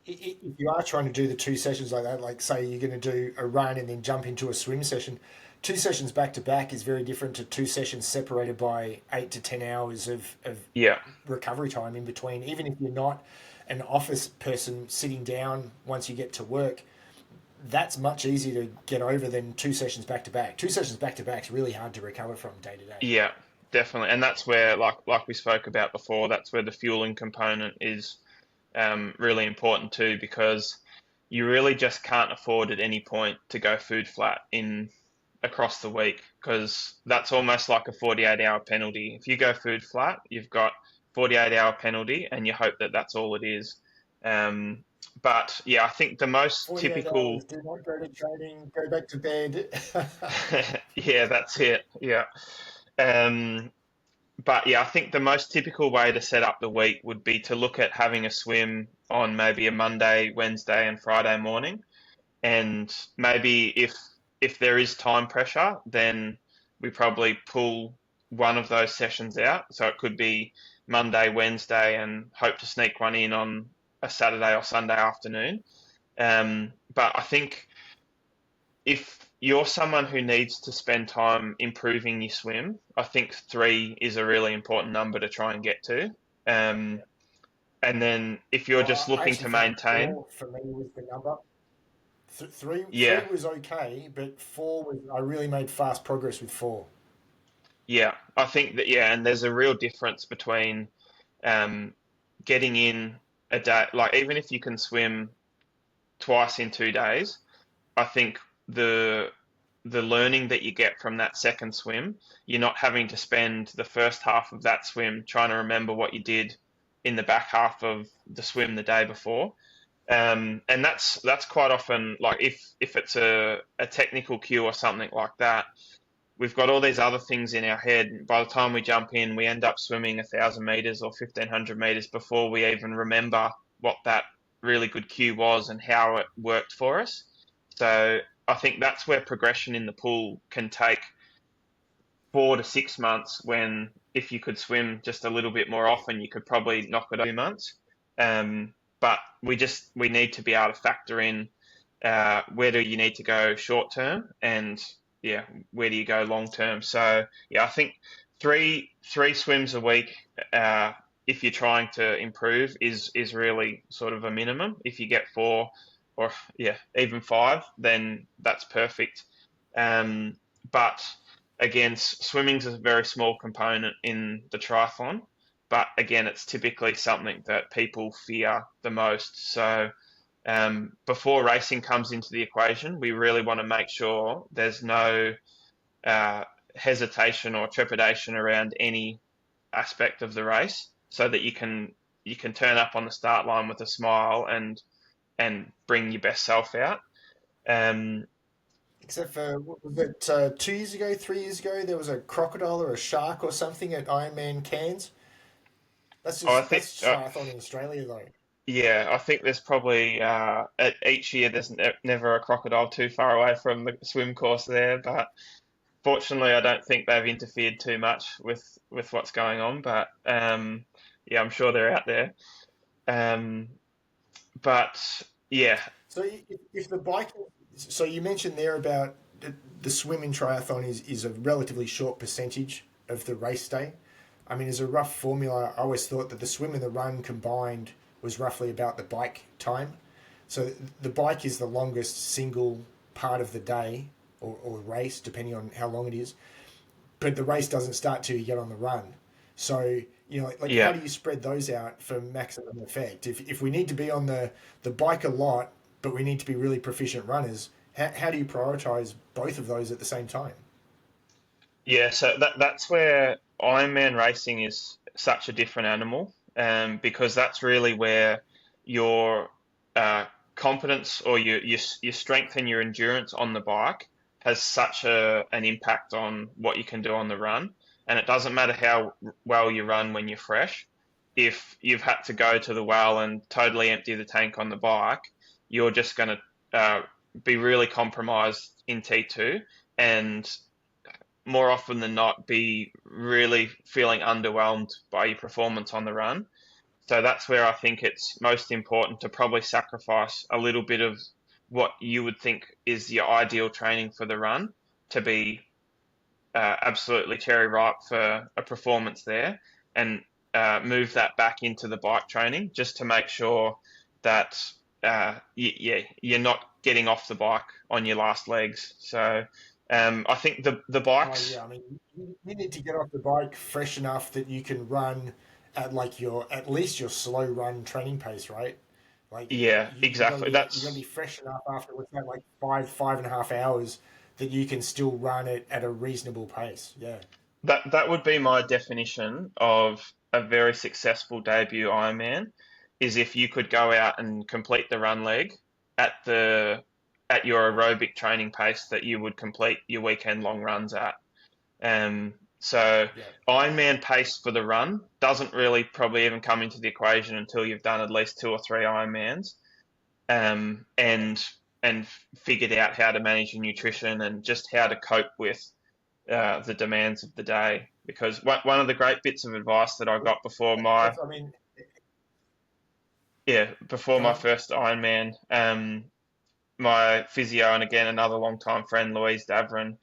[SPEAKER 1] if you are trying to do the two sessions like that, like say you're going to do a run and then jump into a swim session, two sessions back to back is very different to two sessions separated by 8 to 10 hours of
[SPEAKER 2] yeah,
[SPEAKER 1] recovery time in between. Even if you're not an office person sitting down once you get to work, that's much easier to get over than two sessions back to back. Two sessions back to back is really hard to recover from day to day.
[SPEAKER 2] yeah, definitely, and that's where, like we spoke about before, that's where the fueling component is really important too, because you really just can't afford at any point to go food flat in across the week because that's almost like a 48-hour penalty. If you go food flat, you've got 48-hour penalty, and you hope that that's all it is. Um, but yeah, I think the most
[SPEAKER 1] 48
[SPEAKER 2] typical,
[SPEAKER 1] hours, do not go to training, go back to bed.
[SPEAKER 2] yeah, that's it. Yeah. Um, but yeah, I think the most typical way to set up the week would be to look at having a swim on maybe a Monday, Wednesday, and Friday morning. And maybe if there is time pressure, then we probably pull one of those sessions out. So it could be Monday, Wednesday, and hope to sneak one in on a Saturday or Sunday afternoon. But I think if you're someone who needs to spend time improving your swim, I think 3 is a really important number to try and get to. Um, and then if you're just
[SPEAKER 1] I
[SPEAKER 2] looking
[SPEAKER 1] actually
[SPEAKER 2] to
[SPEAKER 1] found
[SPEAKER 2] maintain,
[SPEAKER 1] four for me was the number. Three
[SPEAKER 2] yeah,
[SPEAKER 1] was okay, but four was I really made fast progress with four.
[SPEAKER 2] yeah, I think that, yeah, and there's a real difference between um, getting in a day, like even if you can swim twice in 2 days, I think the the learning that you get from that second swim, you're not having to spend the first half of that swim trying to remember what you did in the back half of the swim the day before. And that's quite often, like if it's a technical cue or something like that, we've got all these other things in our head. By the time we jump in, we end up swimming 1,000 meters or 1,500 meters before we even remember what that really good cue was and how it worked for us. So I think that's where progression in the pool can take 4 to 6 months. When if you could swim just a little bit more often, you could probably knock it over 2 months. But we need to be able to factor in where do you need to go short term, and yeah, where do you go long term? So yeah, I think three swims a week, if you're trying to improve, is really sort of a minimum. If you get 4 or yeah, even 5, then that's perfect. But again, swimming's a very small component in the triathlon. But again, it's typically something that people fear the most. So before racing comes into the equation, we really want to make sure there's no uh, hesitation or trepidation around any aspect of the race, so that you can turn up on the start line with a smile and bring your best self out. Um,
[SPEAKER 1] Except for, what was it 2 years ago, 3 years ago, there was a crocodile or a shark or something at Ironman Cairns.
[SPEAKER 2] I think,
[SPEAKER 1] That's triathlon in Australia though.
[SPEAKER 2] yeah, I think there's probably at each year there's never a crocodile too far away from the swim course there, but fortunately, I don't think they've interfered too much with what's going on. But yeah, I'm sure they're out there. Um, but Yeah,
[SPEAKER 1] So if the bike, so you mentioned there about the swim in triathlon is a relatively short percentage of the race day. I mean, as a rough formula, I always thought that the swim and the run combined was roughly about the bike time. So the bike is the longest single part of the day or race, depending on how long it is. But the race doesn't start till you get on the run. So, like how
[SPEAKER 2] yeah.
[SPEAKER 1] do you spread those out for maximum effect? If we need to be on the bike a lot, but we need to be really proficient runners, how do you prioritize both of those at the same time?
[SPEAKER 2] Yeah, so that's where Ironman racing is such a different animal, because that's really where your competence or your strength and your endurance on the bike has such an impact on what you can do on the run. And it doesn't matter how well you run when you're fresh. If you've had to go to the well and totally empty the tank on the bike, you're just going to be really compromised in T2. And more often than not be really feeling underwhelmed by your performance on the run. So that's where I think it's most important to probably sacrifice a little bit of what you would think is your ideal training for the run to be absolutely cherry ripe for a performance there, and move that back into the bike training just to make sure that yeah, you're not getting off the bike on your last legs. So I think the
[SPEAKER 1] Oh
[SPEAKER 2] bikes.
[SPEAKER 1] yeah, I mean, you need to get off the bike fresh enough that you can run at like your at least your slow run training pace, right? Like
[SPEAKER 2] Yeah,
[SPEAKER 1] you got to
[SPEAKER 2] exactly.
[SPEAKER 1] be fresh enough after what's that like 5.5 hours that you can still run it at a reasonable pace. Yeah.
[SPEAKER 2] That would be my definition of a very successful debut Ironman, is if you could go out and complete the run leg at the at your aerobic training pace that you would complete your weekend long runs at. So
[SPEAKER 1] Yeah.
[SPEAKER 2] Ironman pace for the run doesn't really probably even come into the equation until you've done at least two or three Ironmans, um, and and figured out how to manage your nutrition and just how to cope with the demands of the day. Because one of the great bits of advice that I got before my
[SPEAKER 1] I mean,
[SPEAKER 2] before
[SPEAKER 1] go
[SPEAKER 2] my
[SPEAKER 1] on.
[SPEAKER 2] first Ironman, my physio and again another long time friend Louise Davern,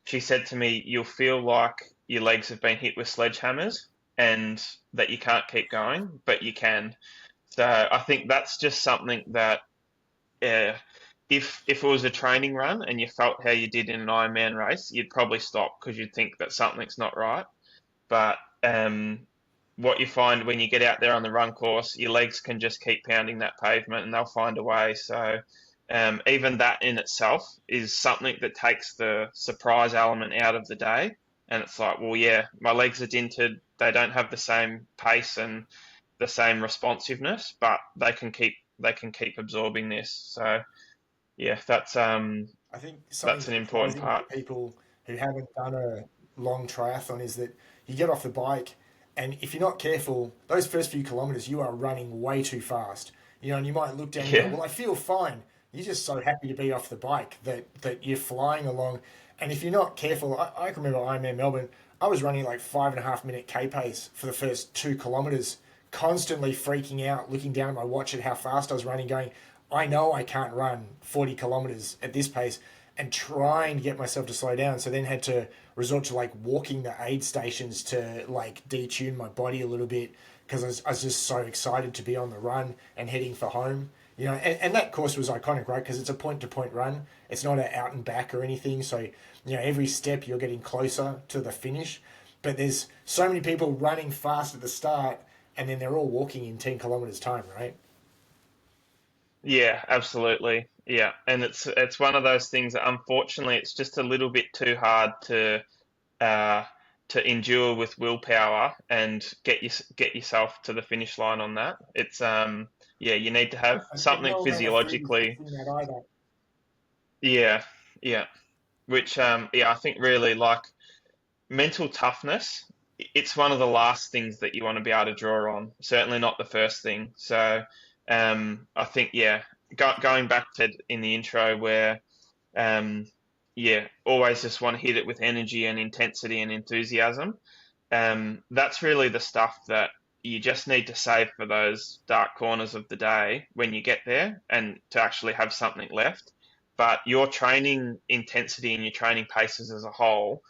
[SPEAKER 2] she said to me, "You'll feel like your legs have been hit with sledgehammers and that you can't keep going, but you can." So I think that's just something that uh, if it was a training run and you felt how you did in an Ironman race, you'd probably stop because you'd think that something's not right. But what you find when you get out there on the run course, your legs can just keep pounding that pavement and they'll find a way. So even that in itself is something that takes the surprise element out of the day. And it's like, well, yeah, my legs are dinted. They don't have the same pace and the same responsiveness, but they can keep absorbing this. So yeah,
[SPEAKER 1] I think something
[SPEAKER 2] that's an important
[SPEAKER 1] surprising
[SPEAKER 2] part.
[SPEAKER 1] for people who haven't done a long triathlon is that you get off the bike, and if you're not careful, those first few kilometers you are running way too fast. And you might look down and go,
[SPEAKER 2] Yeah,
[SPEAKER 1] "Well, I feel fine." You're just so happy to be off the bike that you're flying along, and if you're not careful, I can remember Ironman Melbourne. I was running like 5.5 minute k pace for the first 2 kilometers, constantly freaking out, looking down at my watch at how fast I was running, going, I know I can't run 40 kilometers at this pace, and trying to get myself to slow down. So then had to resort to like walking the aid stations to like detune my body a little bit because I was just so excited to be on the run and heading for home. And that course was iconic, right? Because it's a point to point run. It's not an out and back or anything. So, every step you're getting closer to the finish. But there's so many people running fast at the start and then they're all walking in 10 kilometers time, right?
[SPEAKER 2] yeah, absolutely. Yeah, and it's one of those things that unfortunately it's just a little bit too hard uh, to endure with willpower and get yourself to the finish line on that. It's yeah, you need to have
[SPEAKER 1] And
[SPEAKER 2] something
[SPEAKER 1] no amount of food is
[SPEAKER 2] physiologically.
[SPEAKER 1] fixing that either.
[SPEAKER 2] Yeah, yeah. Which yeah, I think really like mental toughness. It's one of the last things that you want to be able to draw on. Certainly not the first thing. So I think yeah, going back to in the intro where um, yeah, always just want to hit it with energy and intensity and enthusiasm. That's really the stuff that you just need to save for those dark corners of the day when you get there and to actually have something left. But your training intensity and your training paces as a whole,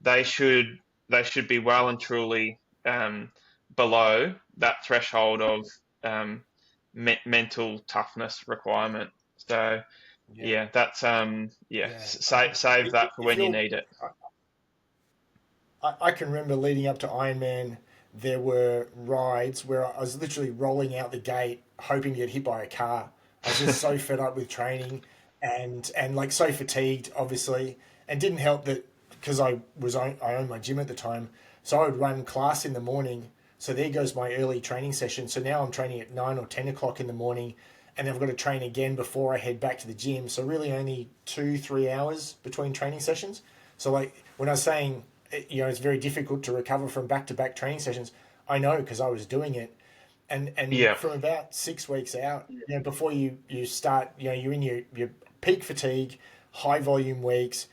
[SPEAKER 2] they should they should be well and truly um, below that threshold of um, mental toughness requirement. So
[SPEAKER 1] Yeah,
[SPEAKER 2] yeah, that's
[SPEAKER 1] yeah.
[SPEAKER 2] save that for
[SPEAKER 1] If
[SPEAKER 2] when you
[SPEAKER 1] you're,
[SPEAKER 2] need it.
[SPEAKER 1] I can remember leading up to Ironman, there were rides where I was literally rolling out the gate, hoping to get hit by a car. I was just so fed up with training, and like so fatigued, obviously, and didn't help that because I owned my gym at the time, so I would run class in the morning. So there goes my early training session. So now I'm training at 9 or 10 o'clock in the morning, and then I've got to train again before I head back to the gym. So really only 2 3 hours between training sessions. So like when I was saying, it's very difficult to recover from back to back training sessions. I know because I was doing it, and
[SPEAKER 2] Yeah,
[SPEAKER 1] from about 6 weeks out, before you start, you're in your peak fatigue, high volume weeks,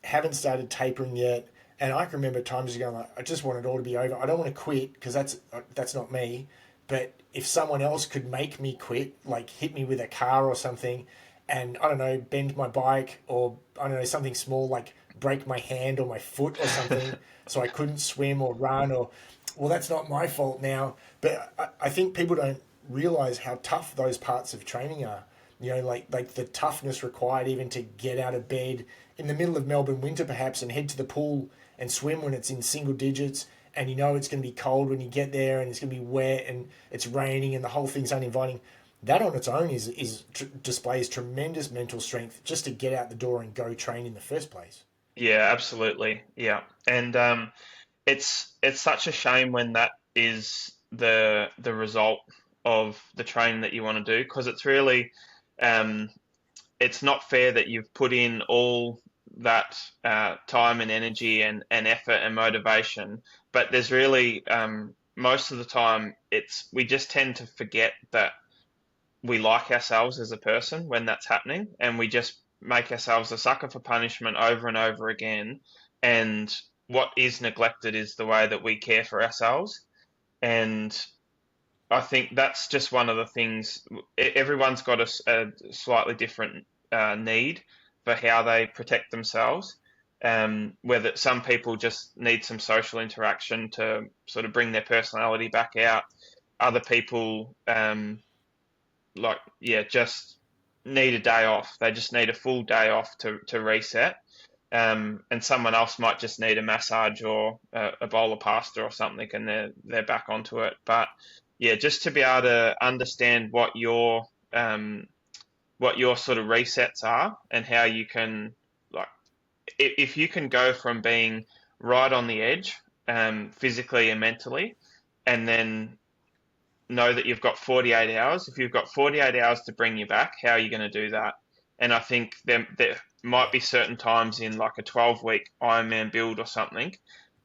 [SPEAKER 1] haven't started tapering yet. And I can remember times ago, like, I just want it all to be over. I don't want to quit because that's not me. But if someone else could make me quit, like hit me with a car or something, and I don't know, bend my bike, or I don't know, something small like break my hand or my foot or something, so I couldn't swim or run, or well, that's not my fault now. But I think people don't realize how tough those parts of training are. Like the toughness required even to get out of bed in the middle of Melbourne winter, perhaps, and head to the pool and swim when it's in single digits, and it's going to be cold when you get there, and it's going to be wet, and it's raining, and the whole thing's uninviting. That on its own displays tremendous mental strength just to get out the door and go train in the first place.
[SPEAKER 2] yeah, absolutely. Yeah, and it's such a shame when that is the result of the training that you want to do because it's really um, it's not fair that you've put in all that time and energy and effort and motivation, but there's really most of the time it's we just tend to forget that we like ourselves as a person when that's happening, and we just make ourselves a sucker for punishment over and over again. And what is neglected is the way that we care for ourselves. And I think that's just one of the things. Everyone's got a slightly different need for how they protect themselves. Whether some people just need some social interaction to sort of bring their personality back out. Other people, just need a day off. They just need a full day off to reset. And someone else might just need a massage or a bowl of pasta or something, and they're back onto it. But yeah, just to be able to understand what your sort of resets are and how you can like if you can go from being right on the edge physically and mentally, and then know that you've got 48 hours. If you've got 48 hours to bring you back, how are you going to do that? And I think there might be certain times in like a 12-week Ironman build or something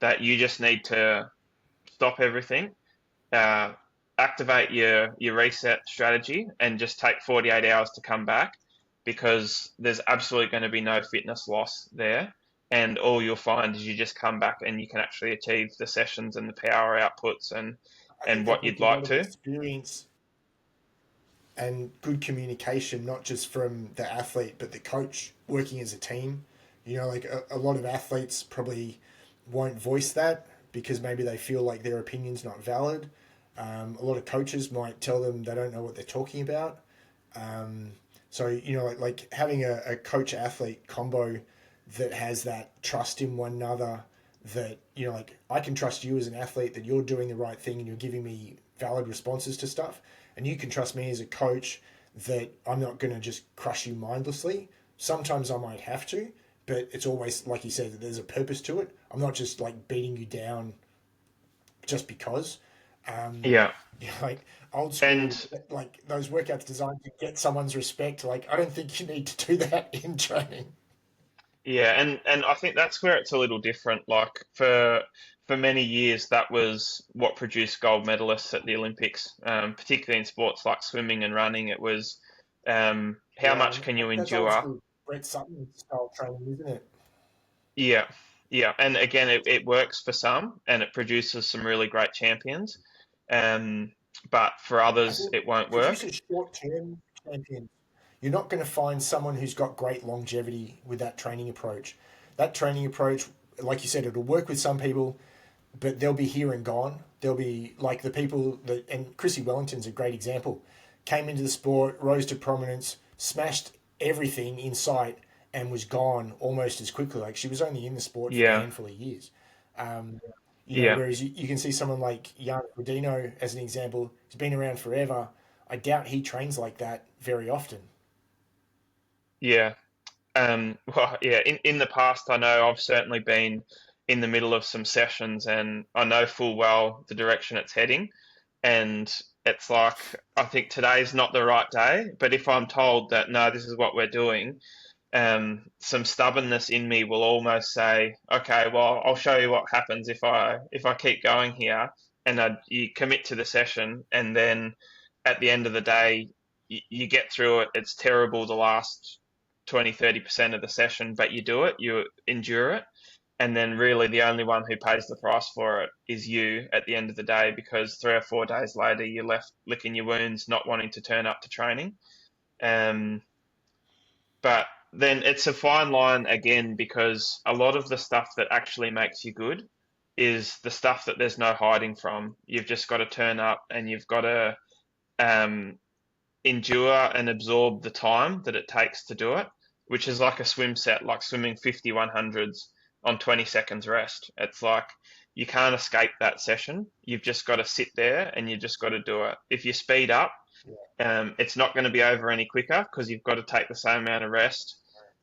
[SPEAKER 2] that you just need to stop everything, uh, activate your reset strategy, and just take 48 hours to come back because there's absolutely going to be no fitness loss there. And all you'll find is you just come back and you can actually achieve the sessions and the power outputs
[SPEAKER 1] I
[SPEAKER 2] and
[SPEAKER 1] think that
[SPEAKER 2] what you'd
[SPEAKER 1] takes a
[SPEAKER 2] like
[SPEAKER 1] lot of
[SPEAKER 2] to.
[SPEAKER 1] experience and good communication, not just from the athlete, but the coach working as a team. Like a lot of athletes probably won't voice that because maybe they feel like their opinion's not valid. A lot of coaches might tell them they don't know what they're talking about. Um, so, like having a coach athlete combo that has that trust in one another, that, like I can trust you as an athlete that you're doing the right thing and you're giving me valid responses to stuff. And you can trust me as a coach that I'm not going to just crush you mindlessly. Sometimes I might have to, but it's always, like you said, that there's a purpose to it. I'm not just like beating you down just because. Um,
[SPEAKER 2] Yeah.
[SPEAKER 1] like old school,
[SPEAKER 2] And
[SPEAKER 1] like those workouts designed to get someone's respect. Like I don't think you need to do that in training.
[SPEAKER 2] yeah, and I think that's where it's a little different. Like for many years, that was what produced gold medalists at the Olympics, particularly in sports like swimming and running. It was how
[SPEAKER 1] Yeah,
[SPEAKER 2] much can you
[SPEAKER 1] that's old
[SPEAKER 2] endure?
[SPEAKER 1] school Brett Sutton style training, isn't it?
[SPEAKER 2] Yeah, yeah, and again, it works for some, and it produces some really great champions. But for
[SPEAKER 1] I
[SPEAKER 2] others,
[SPEAKER 1] think
[SPEAKER 2] it won't
[SPEAKER 1] produce
[SPEAKER 2] work.
[SPEAKER 1] a short-term champion. You're not going to find someone who's got great longevity with that training approach. That training approach, like you said, it'll work with some people, but they'll be here and gone. They'll be like the people that, and Chrissy Wellington's a great example, came into the sport, rose to prominence, smashed everything in sight, and was gone almost as quickly. Like she was only in the sport for a
[SPEAKER 2] Yeah,
[SPEAKER 1] handful of years. Um,
[SPEAKER 2] yeah,
[SPEAKER 1] whereas you can see someone like Jan Rodino as an example, who's been around forever. I doubt he trains like that very often.
[SPEAKER 2] yeah. Well, yeah. In the past, I know I've certainly been in the middle of some sessions, and I know full well the direction it's heading. And it's like I think today's not the right day. But if I'm told that no, this is what we're doing, some stubbornness in me will almost say, okay, well, I'll show you what happens if I keep going here, and you commit to the session, and then at the end of the day, you get through it. It's terrible the last 20-30% of the session, but you do it, you endure it, and then really the only one who pays the price for it is you at the end of the day, because 3 or 4 days later you're left licking your wounds, not wanting to turn up to training. Um, but then it's a fine line again, because a lot of the stuff that actually makes you good is the stuff that there's no hiding from. You've just got to turn up, and you've got to um, endure and absorb the time that it takes to do it, which is like a swim set, like swimming 50 100s on 20 seconds rest. It's like you can't escape that session. You've just got to sit there and you just got to do it. If you speed up, it's not going to be over any quicker because you've got to take the same amount of rest,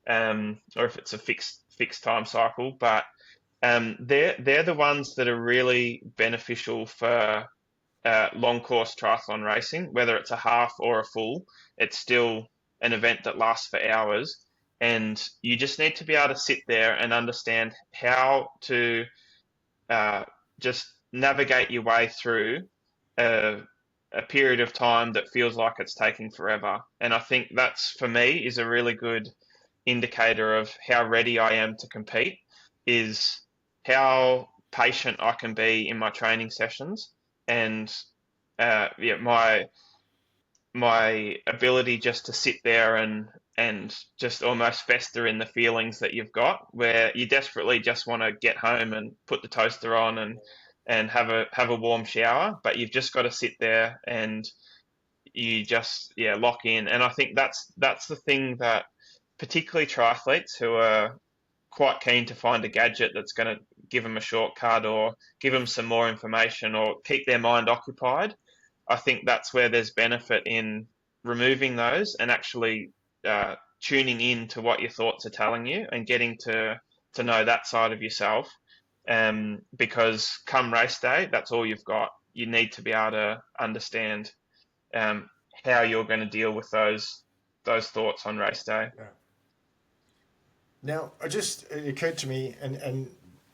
[SPEAKER 2] or if it's a fixed time cycle. But they're the ones that are really beneficial for long course triathlon racing, whether it's a half or a full. It's still an event that lasts for hours, and you just need to be able to sit there and understand how to uh, just navigate your way through a, a period of time that feels like it's taking forever. And I think that's, for me, is a really good indicator of how ready I am to compete, is how patient I can be in my training sessions, and yeah, my ability just to sit there and just almost fester in the feelings that you've got, where you desperately just want to get home and put the toaster on and have a warm shower, but you've just got to sit there and you just, yeah, lock in. And I think that's the thing that particularly triathletes who are quite keen to find a gadget that's going to give them a shortcut or give them some more information or keep their mind occupied. I think that's where there's benefit in removing those and actually tuning in to what your thoughts are telling you and getting to know that side of yourself. Because come race day, that's all you've got. You need to be able to understand um, how you're going to deal with those thoughts on race day.
[SPEAKER 1] Yeah. Now, it occurred to me, and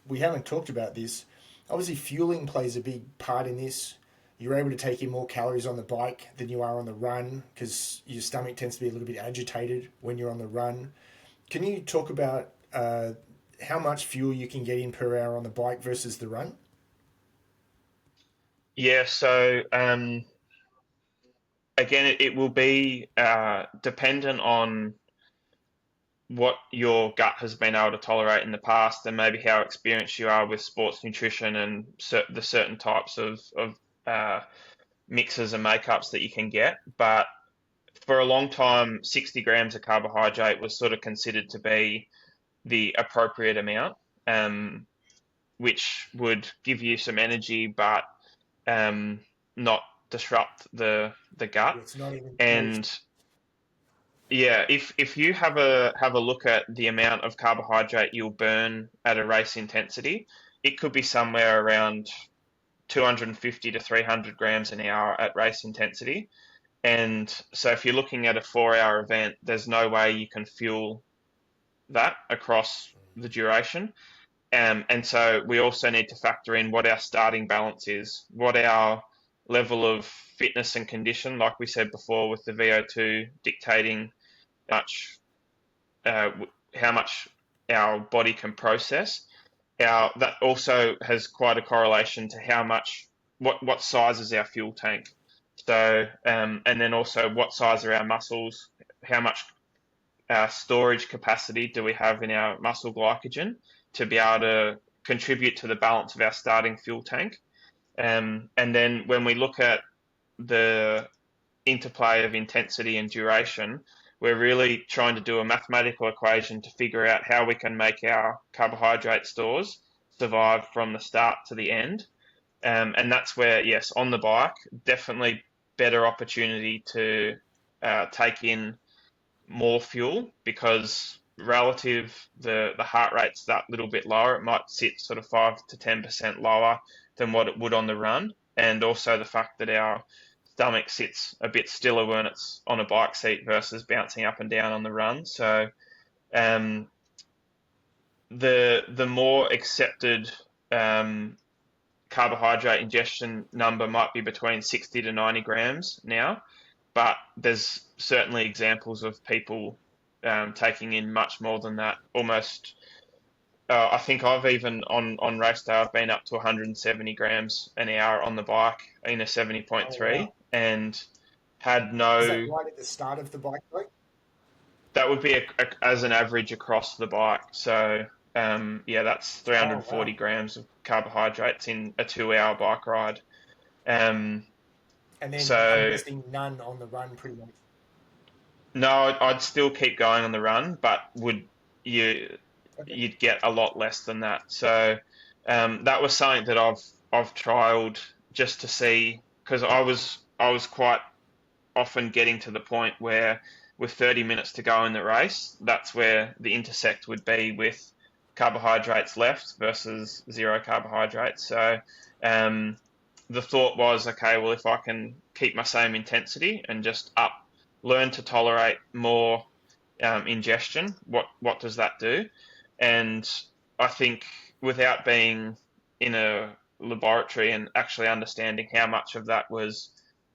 [SPEAKER 1] we haven't talked about this. Obviously, fueling plays a big part in this. You're able to take in more calories on the bike than you are on the run because your stomach tends to be a little bit agitated when you're on the run. Can you talk about how much fuel you can get in per hour on the bike versus the run?
[SPEAKER 2] Yeah, so again, it will be dependent on what your gut has been able to tolerate in the past, and maybe how experienced you are with sports nutrition and the certain types of uh, mixes and makeups that you can get. But for a long time, 60 grams of carbohydrate was sort of considered to be the appropriate amount, um, which would give you some energy, but um, not disrupt the gut.
[SPEAKER 1] It's not even close.
[SPEAKER 2] And yeah, if you have a look at the amount of carbohydrate you'll burn at a race intensity, it could be somewhere around 250 to 300 grams an hour at race intensity. And so if you're looking at a 4 hour event, there's no way you can fuel that across the duration. And so we also need to factor in what our starting balance is, what our level of fitness and condition, like we said before, with the VO2 dictating much uh, how much our body can process. That also has quite a correlation to how much what size is our fuel tank? So, and then also what size are our muscles? How much storage capacity do we have in our muscle glycogen to be able to contribute to the balance of our starting fuel tank? And then when we look at the interplay of intensity and duration, we're really trying to do a mathematical equation to figure out how we can make our carbohydrate stores survive from the start to the end. And that's where, yes, on the bike, definitely better opportunity to take in more fuel because relative the heart rate's that little bit lower. It might sit sort of 5 to 10% lower than what it would on the run, and also the fact that our stomach sits a bit stiller when it's on a bike seat versus bouncing up and down on the run. So um, the more accepted carbohydrate ingestion number might be between 60 to 90 grams now, but there's certainly examples of people taking in much more than that. Almost, I think I've even on race day I've been up to 170 grams an hour on the bike in a
[SPEAKER 1] Oh
[SPEAKER 2] 70.3,
[SPEAKER 1] wow!
[SPEAKER 2] and had
[SPEAKER 1] Is that
[SPEAKER 2] no.
[SPEAKER 1] right at the start of the bike week?
[SPEAKER 2] That would be as an average across the bike. So yeah, that's
[SPEAKER 1] Oh
[SPEAKER 2] 340
[SPEAKER 1] wow!
[SPEAKER 2] grams of carbohydrates in a 2 hour bike ride. Um,
[SPEAKER 1] And then I'm
[SPEAKER 2] so
[SPEAKER 1] guessing none on the run, pretty much.
[SPEAKER 2] no, I'd still keep going on the run, but would you
[SPEAKER 1] Okay.
[SPEAKER 2] you'd get a lot less than that. So that was something that I've trialed just to see because I was quite often getting to the point where with 30 minutes to go in the race, that's where the intersect would be with carbohydrates left versus zero carbohydrates. So um, the thought was, okay, well, if I can keep my same intensity and just learn to tolerate more ingestion, what does that do? And I think without being in a laboratory and actually understanding how much of that was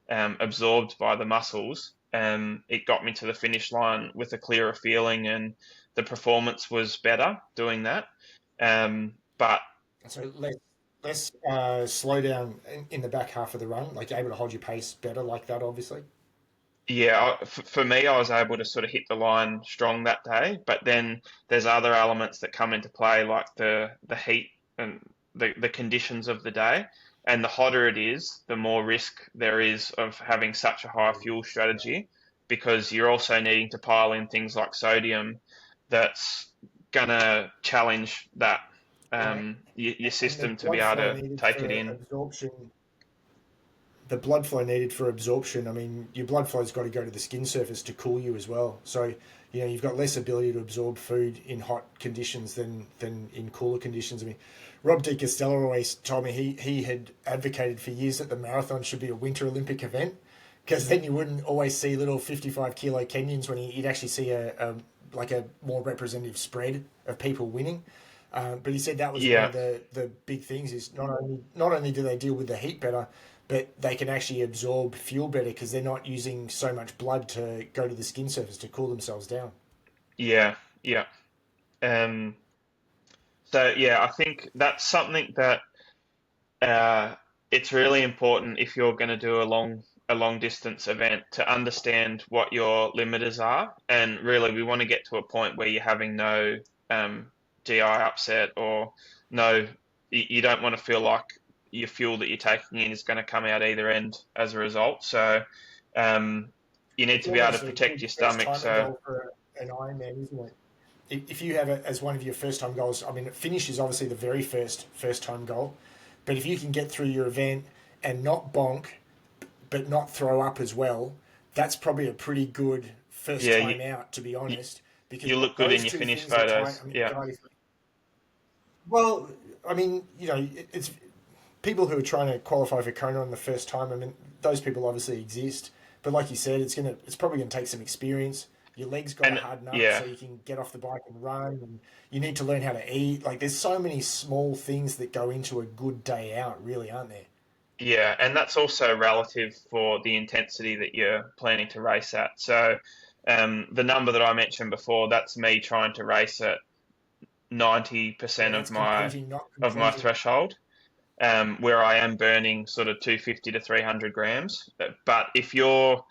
[SPEAKER 2] absorbed by the muscles, it got me to the finish line with a clearer feeling, and the performance was better doing that. But
[SPEAKER 1] So less slow down in the back half of the run, like you're able to hold your pace better like that, obviously.
[SPEAKER 2] yeah, for me, I was able to sort of hit the line strong that day. But then there's other elements that come into play, like the heat and the conditions of the day. And the hotter it is, the more risk there is of having such a high fuel strategy, because you're also needing to pile in things like sodium that's gonna challenge that
[SPEAKER 1] Right.
[SPEAKER 2] your
[SPEAKER 1] And the
[SPEAKER 2] system to be
[SPEAKER 1] blood
[SPEAKER 2] able
[SPEAKER 1] flow
[SPEAKER 2] to
[SPEAKER 1] needed
[SPEAKER 2] take it
[SPEAKER 1] for
[SPEAKER 2] in.
[SPEAKER 1] absorption, I mean, your blood flow's got to go to the skin surface to cool you as well. So, you've got less ability to absorb food in hot conditions than in cooler conditions. I mean, Rob De Castella always told me he had advocated for years that the marathon should be a winter Olympic event because then you wouldn't always see little 55 kilo Kenyans when you'd actually see like a more representative spread of people winning. But he said that was one
[SPEAKER 2] Yeah,
[SPEAKER 1] of the big things is not only do they deal with the heat better, but they can actually absorb fuel better because they're not using so much blood to go to the skin surface to cool themselves down.
[SPEAKER 2] yeah, yeah. Um, so yeah, I think that's something that uh, it's really important if you're going to do a long distance event to understand what your limiters are, and really we want to get to a point where you're having no GI upset or no, you don't want to feel like your fuel that you're taking in is going to come out either end as a result. So um, you need
[SPEAKER 1] It's
[SPEAKER 2] to be able to
[SPEAKER 1] almost a
[SPEAKER 2] protect
[SPEAKER 1] good
[SPEAKER 2] your
[SPEAKER 1] first
[SPEAKER 2] stomach.
[SPEAKER 1] timer
[SPEAKER 2] So
[SPEAKER 1] goal for an Ironman, isn't it? If you have it as one of your first time goals, I mean, finish is obviously the very first time goal, but if you can get through your event and not bonk, but not throw up as well, that's probably a pretty good first
[SPEAKER 2] yeah,
[SPEAKER 1] time out, to be
[SPEAKER 2] you,
[SPEAKER 1] honest. Because
[SPEAKER 2] you look good in
[SPEAKER 1] those
[SPEAKER 2] your
[SPEAKER 1] two
[SPEAKER 2] finish
[SPEAKER 1] things are tight.
[SPEAKER 2] photos.
[SPEAKER 1] I mean,
[SPEAKER 2] Yeah,
[SPEAKER 1] God, well, I mean, it's people who are trying to qualify for Kona on the first time. I mean, those people obviously exist, but like you said, it's probably gonna take some experience. Your legs got to
[SPEAKER 2] and
[SPEAKER 1] harden up
[SPEAKER 2] yeah.
[SPEAKER 1] so you can get off the bike and run, and you need to learn how to eat. Like, there's so many small things that go into a good day out, really, aren't there?
[SPEAKER 2] Yeah, and that's also relative for the intensity that you're planning to race at. So, the number that I mentioned before, that's me trying to race at
[SPEAKER 1] Yeah,
[SPEAKER 2] 90%
[SPEAKER 1] that's
[SPEAKER 2] of my
[SPEAKER 1] competing, not
[SPEAKER 2] of my
[SPEAKER 1] completing.
[SPEAKER 2] threshold. where I am burning sort of 250 to 300 grams. But if you're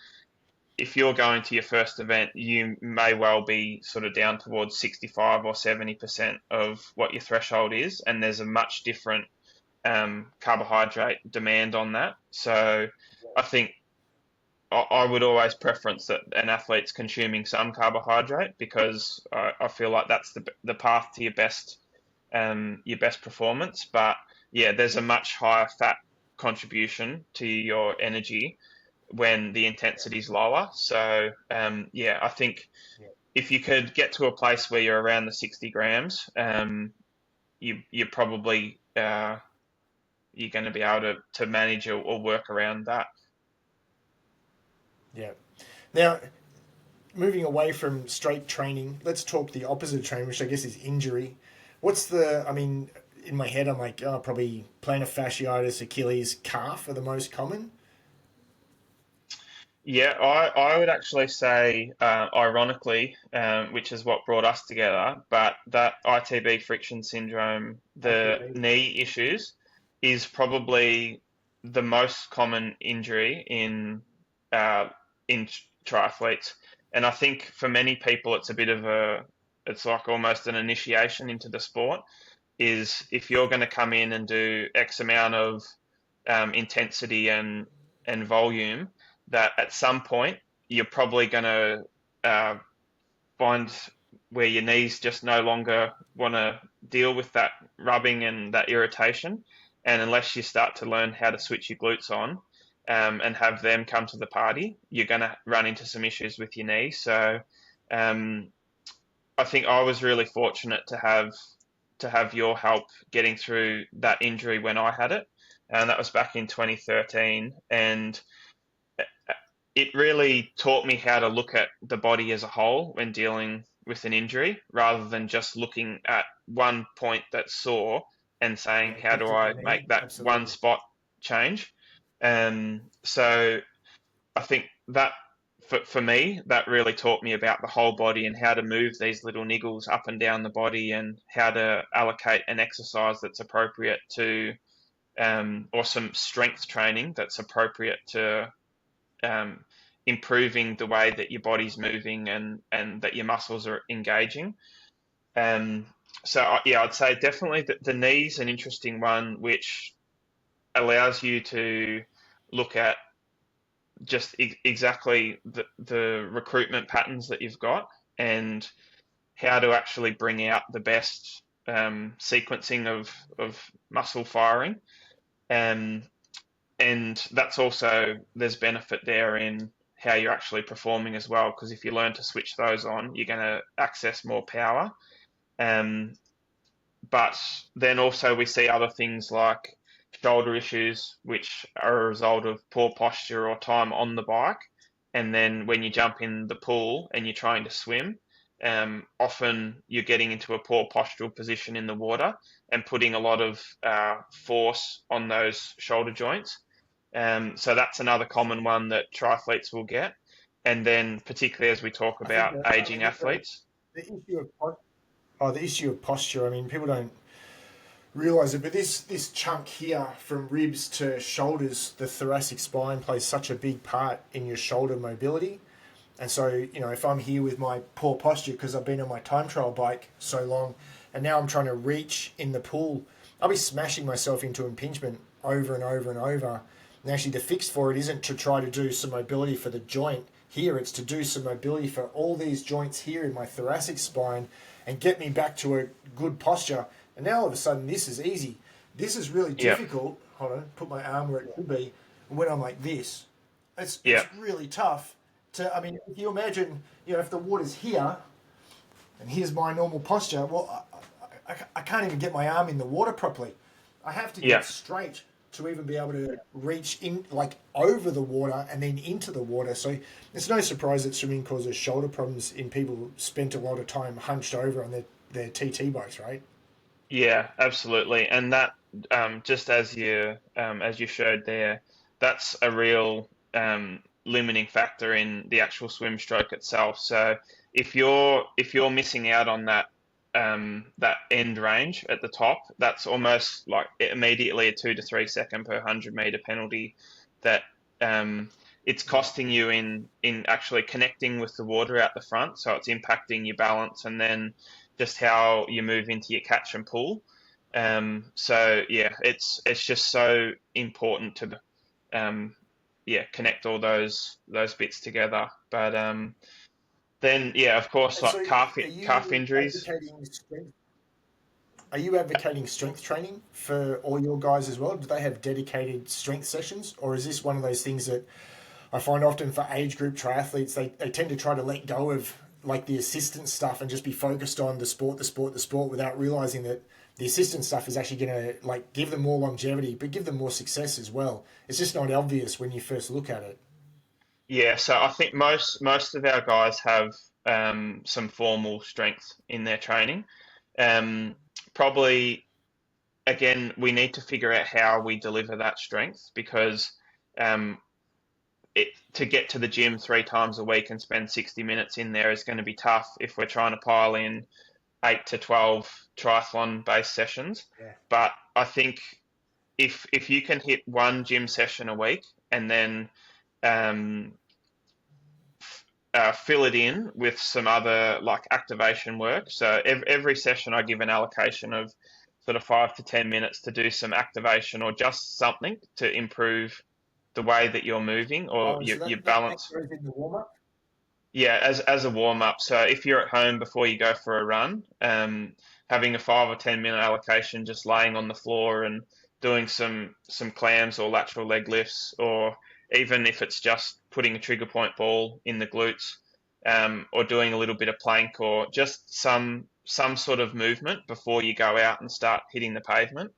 [SPEAKER 2] going to your first event, you may well be sort of down towards 65 or 70% of what your threshold is, and there's a much different carbohydrate demand on that. So I think I would always preference that an athlete's consuming some carbohydrate, because I feel like that's the path to your best performance. But yeah, there's a much higher fat contribution to your energy when the intensity is lower. So yeah, I think
[SPEAKER 1] Yeah.
[SPEAKER 2] if you could get to a place where you're around the 60 grams, you're probably you're going to be able to manage or work around that.
[SPEAKER 1] Yeah. Now, moving away from straight training, let's talk the opposite of training, which I guess is injury. I mean, in my head, I'm like, oh, probably plantar fasciitis, Achilles, calf are the most common.
[SPEAKER 2] Yeah, I would actually say, ironically, which is what brought us together, but that ITB friction syndrome, the
[SPEAKER 1] ITB.
[SPEAKER 2] knee issues, is probably the most common injury uh, in triathletes. And I think for many people, it's like almost an initiation into the sport. Is if you're going to come in and do X amount of intensity and volume, that at some point you're probably going to find where your knees just no longer want to deal with that rubbing and that irritation. And unless you start to learn how to switch your glutes on and have them come to the party, you're going to run into some issues with your knee. So um, I think I was really fortunate to have your help getting through that injury when I had it, and that was back in 2013. And it really taught me how to look at the body as a whole when dealing with an injury, rather than just looking at one point that's sore and saying,
[SPEAKER 1] Yeah,
[SPEAKER 2] how do
[SPEAKER 1] lifting the
[SPEAKER 2] I make
[SPEAKER 1] knee,
[SPEAKER 2] that one
[SPEAKER 1] absolutely.
[SPEAKER 2] spot change? So I think that for me, that really taught me about the whole body and how to move these little niggles up and down the body, and how to allocate an exercise that's appropriate to, or some strength training that's appropriate to um, improving the way that your body's moving and that your muscles are engaging. Um, yeah, I'd say definitely the knee's an interesting one, which allows you to look at just exactly the recruitment patterns that you've got, and how to actually bring out the best sequencing of muscle firing. Um, and that's also, there's benefit there in how you're actually performing as well, because if you learn to switch those on, you're going to access more power. Um, but then also we see other things like shoulder issues, which are a result of poor posture or time on the bike. And then when you jump in the pool and you're trying to swim, often you're getting into a poor postural position in the water and putting a lot of force on those shoulder joints. So that's another common one that triathletes will get. And then, particularly as we talk
[SPEAKER 1] I think
[SPEAKER 2] about aging athletes,
[SPEAKER 1] the issue of the issue of posture. I mean, people don't realize it, but this chunk here from ribs to shoulders, the thoracic spine plays such a big part in your shoulder mobility. And so, if I'm here with my poor posture because I've been on my time trial bike so long, and now I'm trying to reach in the pool, I'll be smashing myself into impingement over and over and over. And actually, the fix for it isn't to try to do some mobility for the joint here, it's to do some mobility for all these joints here in my thoracic spine and get me back to a good posture. And now all of a sudden, this is easy. This is really
[SPEAKER 2] yeah,
[SPEAKER 1] difficult. Hold on, put my arm where it should be. When I'm like this,
[SPEAKER 2] yeah,
[SPEAKER 1] it's really tough to. I mean, if you imagine, if the water's here, and here's my normal posture, well, I can't even get my arm in the water properly. I have to
[SPEAKER 2] yeah.
[SPEAKER 1] get straight to even be able to reach in, like over the water and then into the water. So it's no surprise that swimming causes shoulder problems in people who spent a lot of time hunched over on their TT bikes, right?
[SPEAKER 2] Yeah, absolutely. And that, just as you showed there, that's a real limiting factor in the actual swim stroke itself. So if you're missing out on that that end range at the top, that's almost like immediately a 2 to 3 second per 100 meter penalty that um, it's
[SPEAKER 1] Yeah.
[SPEAKER 2] costing you in actually connecting with the water out the front. So it's impacting your balance and then just how you move into your catch and pull. So yeah, it's just so important to connect all those bits together. But then yeah, of course,
[SPEAKER 1] And so,
[SPEAKER 2] like
[SPEAKER 1] are
[SPEAKER 2] calf
[SPEAKER 1] you
[SPEAKER 2] injuries.
[SPEAKER 1] advocating strength? Are you advocating strength training for all your guys as well? Do they have dedicated strength sessions, or is this one of those things that I find often for age group triathletes, they tend to try to let go of like the assistance stuff and just be focused on the sport without realizing that the assistance stuff is actually going to like give them more longevity, but give them more success as well. It's just not obvious when you first look at it.
[SPEAKER 2] Yeah, so I think most of our guys have some formal strength in their training. Um, Probably again, we need to figure out how we deliver that strength because um, to get to the gym 3 times a week and spend 60 minutes in there is going to be tough if we're trying to pile in 8 to 12 triathlon based sessions.
[SPEAKER 1] Yeah.
[SPEAKER 2] But I think if you can hit one gym session a week and then um, fill it in with some other like activation work. So every session, I give an allocation of sort of 5 to 10 minutes to do some activation or just something to improve the way that you're moving or
[SPEAKER 1] Oh, so
[SPEAKER 2] your
[SPEAKER 1] that
[SPEAKER 2] balance.
[SPEAKER 1] goes in the warm up.
[SPEAKER 2] Yeah, as a warm up. So if you're at home before you go for a run, having a 5 or 10 minute allocation, just laying on the floor and doing some clams or lateral leg lifts, or even if it's just putting a trigger point ball in the glutes, or doing a little bit of plank or just some sort of movement before you go out and start hitting the pavement.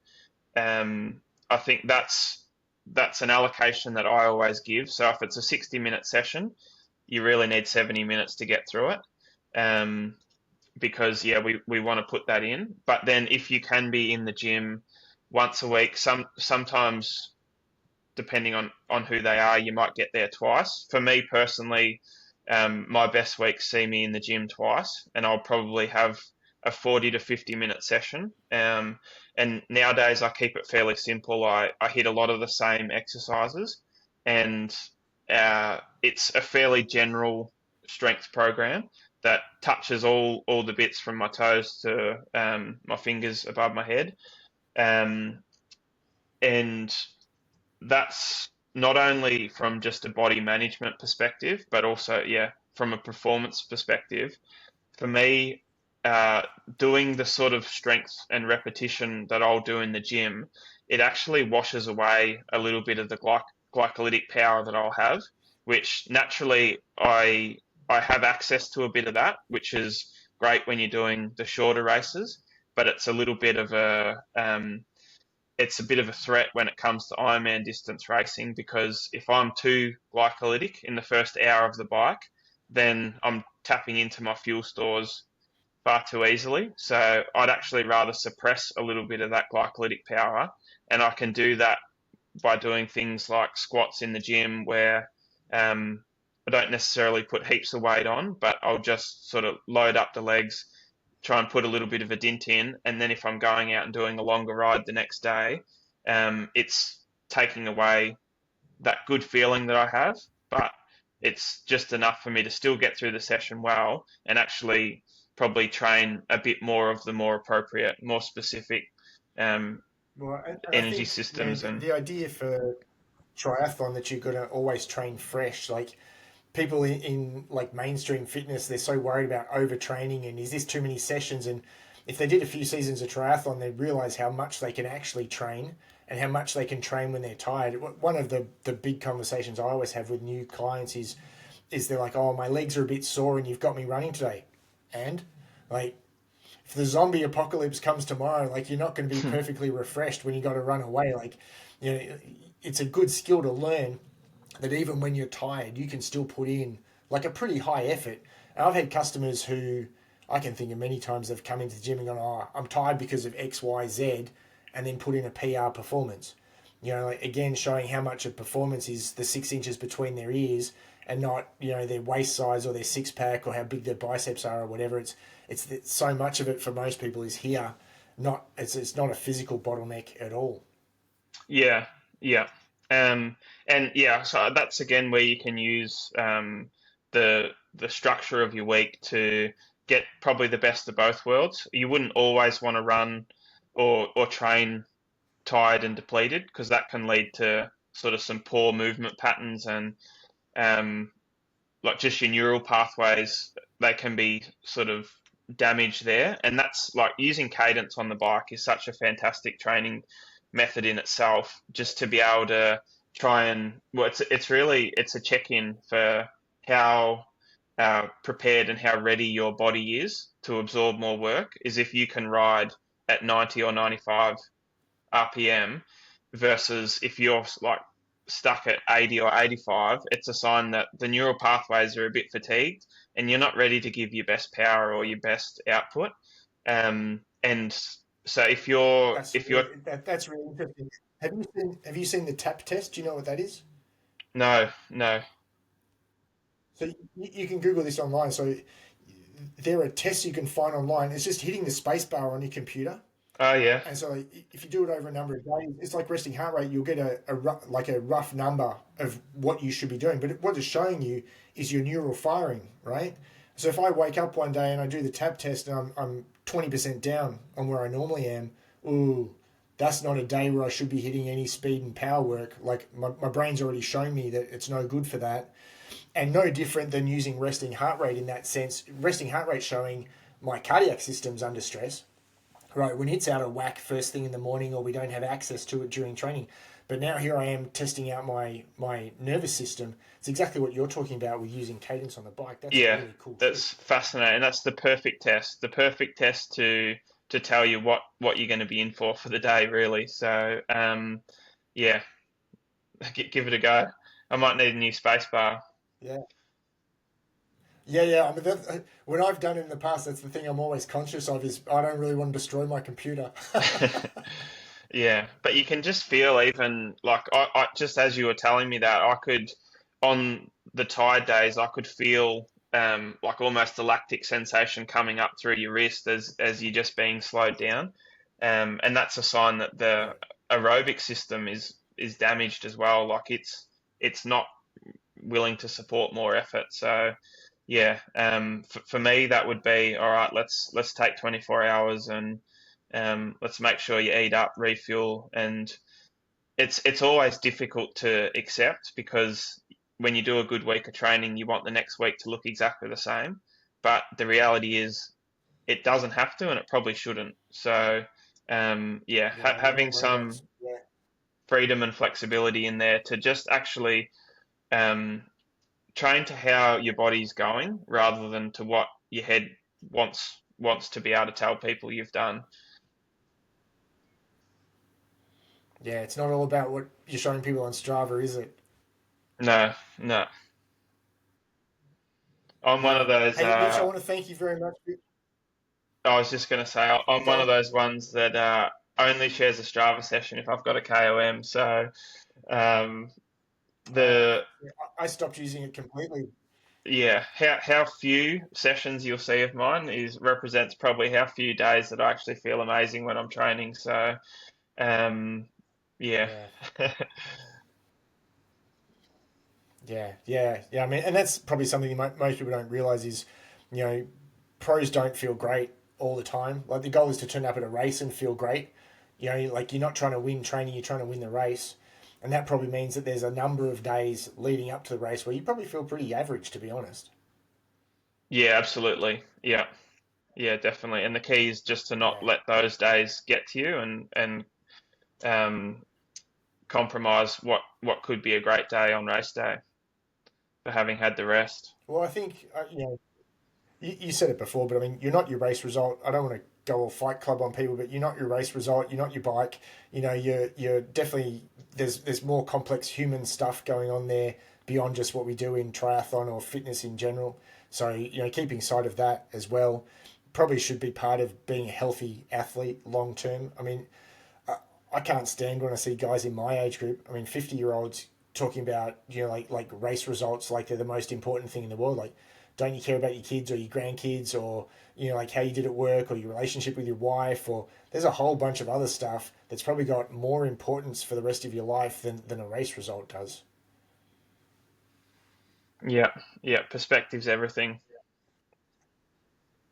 [SPEAKER 2] I think that's an allocation that I always give. So if it's a 60-minute session, you really need 70 minutes to get through it. Um, because yeah, we want to put that in. But then if you can be in the gym once a week, sometimes depending on who they are, you might get there twice. For me personally, my best weeks see me in the gym twice, and I'll probably have a 40 to 50 minute session. And nowadays I keep it fairly simple. I hit a lot of the same exercises, and it's a fairly general strength program that touches all the bits from my toes to my fingers above my head. Um, and that's not only from just a body management perspective, but also, yeah, from a performance perspective. For me, uh, doing the sort of strength and repetition that I'll do in the gym, it actually washes away a little bit of the glycolytic power that I'll have, which naturally I have access to a bit of that, which is great when you're doing the shorter races, but it's a bit of a threat when it comes to Ironman distance racing because if I'm too glycolytic in the first hour of the bike, then I'm tapping into my fuel stores far too easily. So I'd actually rather suppress a little bit of that glycolytic power, and I can do that by doing things like squats in the gym where I don't necessarily put heaps of weight on, but I'll just sort of load up the legs, try and put a little bit of a dint in, and then if I'm going out and doing a longer ride the next day, it's taking away that good feeling that I have, but it's just enough for me to still get through the session well and actually probably train a bit more of the more appropriate, more specific um,
[SPEAKER 1] Well, and I
[SPEAKER 2] energy
[SPEAKER 1] think
[SPEAKER 2] systems and
[SPEAKER 1] the idea for triathlon that you're going to always train fresh, like people in like mainstream fitness, they're so worried about overtraining and is this too many sessions? And if they did a few seasons of triathlon, they'd realize how much they can actually train and how much they can train when they're tired. One of the big conversations I always have with new clients is they're like, oh, my legs are a bit sore and you've got me running today. And like, if the zombie apocalypse comes tomorrow, like you're not going to be perfectly refreshed when you got to run away. Like, you know, it's a good skill to learn that even when you're tired, you can still put in like a pretty high effort. And I've had customers who I can think of many times they've come into the gym and gone, oh, I'm tired because of X, Y, Z, and then put in a PR performance. You know, like, again, showing how much of performance is the 6 inches between their ears and not, their waist size or their six pack or how big their biceps are or whatever. It's so much of it for most people is here. Not it's not a physical bottleneck at all.
[SPEAKER 2] Yeah, yeah. Um, and yeah, so that's again where you can use the structure of your week to get probably the best of both worlds. You wouldn't always want to run or train tired and depleted because that can lead to sort of some poor movement patterns and um, like just your neural pathways, they can be sort of damaged there. And that's like using cadence on the bike is such a fantastic training method in itself, just to be able to try and, well, it's really, it's a check-in for how prepared and how ready your body is to absorb more work, is if you can ride at 90 or 95 RPM versus if you're like stuck at 80 or 85, it's a sign that the neural pathways are a bit fatigued and you're not ready to give your best power or your best output. And so if you're
[SPEAKER 1] That's really interesting. Have you seen the tap test? Do you know what that is?
[SPEAKER 2] no, no.
[SPEAKER 1] So you can Google this online. So there are tests you can find online. It's just hitting the space bar on your computer.
[SPEAKER 2] Oh yeah.
[SPEAKER 1] And so if you do it over a number of days, it's like resting heart rate. You'll get like a rough number of what you should be doing. But what it's showing you is your neural firing, right? So if I wake up one day and I do the tap test and I'm 20% down on where I normally am, ooh, that's not a day where I should be hitting any speed and power work. Like my brain's already shown me that it's no good for that. And no different than using resting heart rate in that sense. Resting heart rate showing my cardiac system's under stress, right? When it's out of whack first thing in the morning or we don't have access to it during training. But now here I am testing out my nervous system. It's exactly what you're talking about with using cadence on the bike. That's a
[SPEAKER 2] Yeah,
[SPEAKER 1] really cool trick.
[SPEAKER 2] that's fascinating. That's the perfect test. The perfect test to tell you what you're going to be in for the day, really. So, yeah, give it a go. I might need a new space bar.
[SPEAKER 1] Yeah. Yeah. I mean, when I've done it in the past, that's the thing I'm always conscious of is I don't really want to destroy my computer.
[SPEAKER 2] Yeah, but you can just feel even like I just as you were telling me that I could on the tired days I could feel like almost a lactic sensation coming up through your wrist as you're just being slowed down, and that's a sign that
[SPEAKER 1] Yeah.
[SPEAKER 2] the aerobic system is damaged as well. Like it's not willing to support more effort. So yeah, for me that would be all right. Let's take 24 hours and let's make sure you eat up, refuel, and it's always difficult to accept because when you do a good week of training, you want the next week to look exactly the same. But the reality is, it doesn't have to, and it probably shouldn't. So, yeah,
[SPEAKER 1] Yeah.
[SPEAKER 2] having
[SPEAKER 1] Well,
[SPEAKER 2] some
[SPEAKER 1] yeah.
[SPEAKER 2] freedom and flexibility in there to just actually um, train to how your body's going rather than to what your head wants to be able to tell people you've done.
[SPEAKER 1] Yeah. It's not all about what you're showing people on Strava, is it?
[SPEAKER 2] No, no. I'm one of
[SPEAKER 1] Yeah.
[SPEAKER 2] those.
[SPEAKER 1] Hey, Mitch, I want to thank you very much.
[SPEAKER 2] I was just going to say, I'm one of
[SPEAKER 1] Go.
[SPEAKER 2] those ones that only shares a Strava session if I've got a KOM. So um, the
[SPEAKER 1] Yeah, I stopped using it completely.
[SPEAKER 2] yeah, how few sessions you'll see of mine is represents probably how few days that I actually feel amazing when I'm training. So um, yeah,
[SPEAKER 1] Yeah. Yeah. I mean, and that's probably something most people don't realize is, you know, pros don't feel great all the time. Like the goal is to turn up at a race and feel great. Like you're not trying to win training, you're trying to win the race. And that probably means that there's a number of days leading up to the race where you probably feel pretty average, to be honest.
[SPEAKER 2] yeah, absolutely, yeah, yeah, definitely. And the key is just to not
[SPEAKER 1] Yeah.
[SPEAKER 2] let those days get to you and um, compromise what could be a great day on race day for having had the rest.
[SPEAKER 1] Well, I think, you said it before, but I mean, you're not your race result. I don't want to go all fight club on people, but you're not your race result. You're not your bike. You're definitely there's more complex human stuff going on there beyond just what we do in triathlon or fitness in general. So keeping sight of that as well probably should be part of being a healthy athlete long term. I mean, I can't stand when I see guys in my age group. I mean, 50-year-olds talking about, like race results, like they're the most important thing in the world. Like, don't you care about your kids or your grandkids, or like how you did at work, or your relationship with your wife, or there's a whole bunch of other stuff that's probably got more importance for the rest of your life than a race result does.
[SPEAKER 2] Yeah, yeah. Perspective's everything.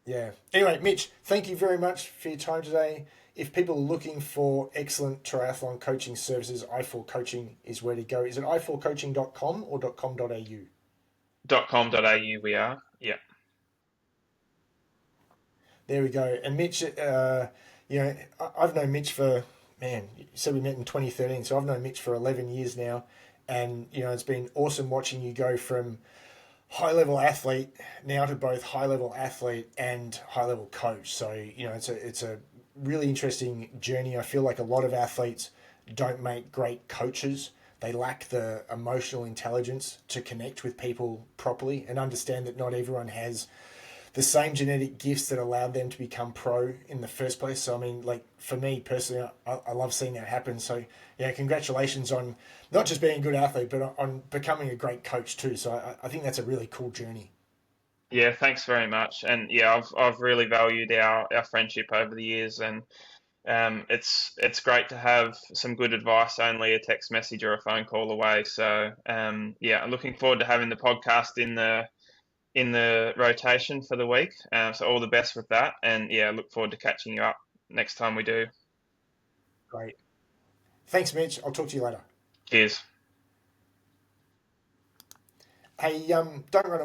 [SPEAKER 1] Yeah. Anyway, Mitch, thank you very much for your time today. If people are looking for excellent triathlon coaching services, i4 Coaching is where to go. Is it i4coaching.com or .com.au?
[SPEAKER 2] .com.au we are. Yeah.
[SPEAKER 1] There we go. And Mitch, I've known Mitch for, man, you said we met in 2013, so I've known Mitch for 11 years now. And, it's been awesome watching you go from high level athlete now to both high level athlete and high level coach. So, it's a really interesting journey. I feel like a lot of athletes don't make great coaches. They lack the emotional intelligence to connect with people properly and understand that not everyone has the same genetic gifts that allowed them to become pro in the first place. So, I mean, like for me personally, I love seeing that happen. So, yeah, congratulations on not just being a good athlete, but on becoming a great coach too. So, I think that's a really cool journey.
[SPEAKER 2] Yeah, thanks very much. And yeah, I've really valued our friendship over the years, and it's great to have some good advice only a text message or a phone call away. So yeah, I'm looking forward to having the podcast in the rotation for the week. So all the best with that, and yeah, look forward to catching you up next time we do.
[SPEAKER 1] Great. Thanks, Mitch. I'll talk to you later.
[SPEAKER 2] Cheers.
[SPEAKER 1] Hey, don't run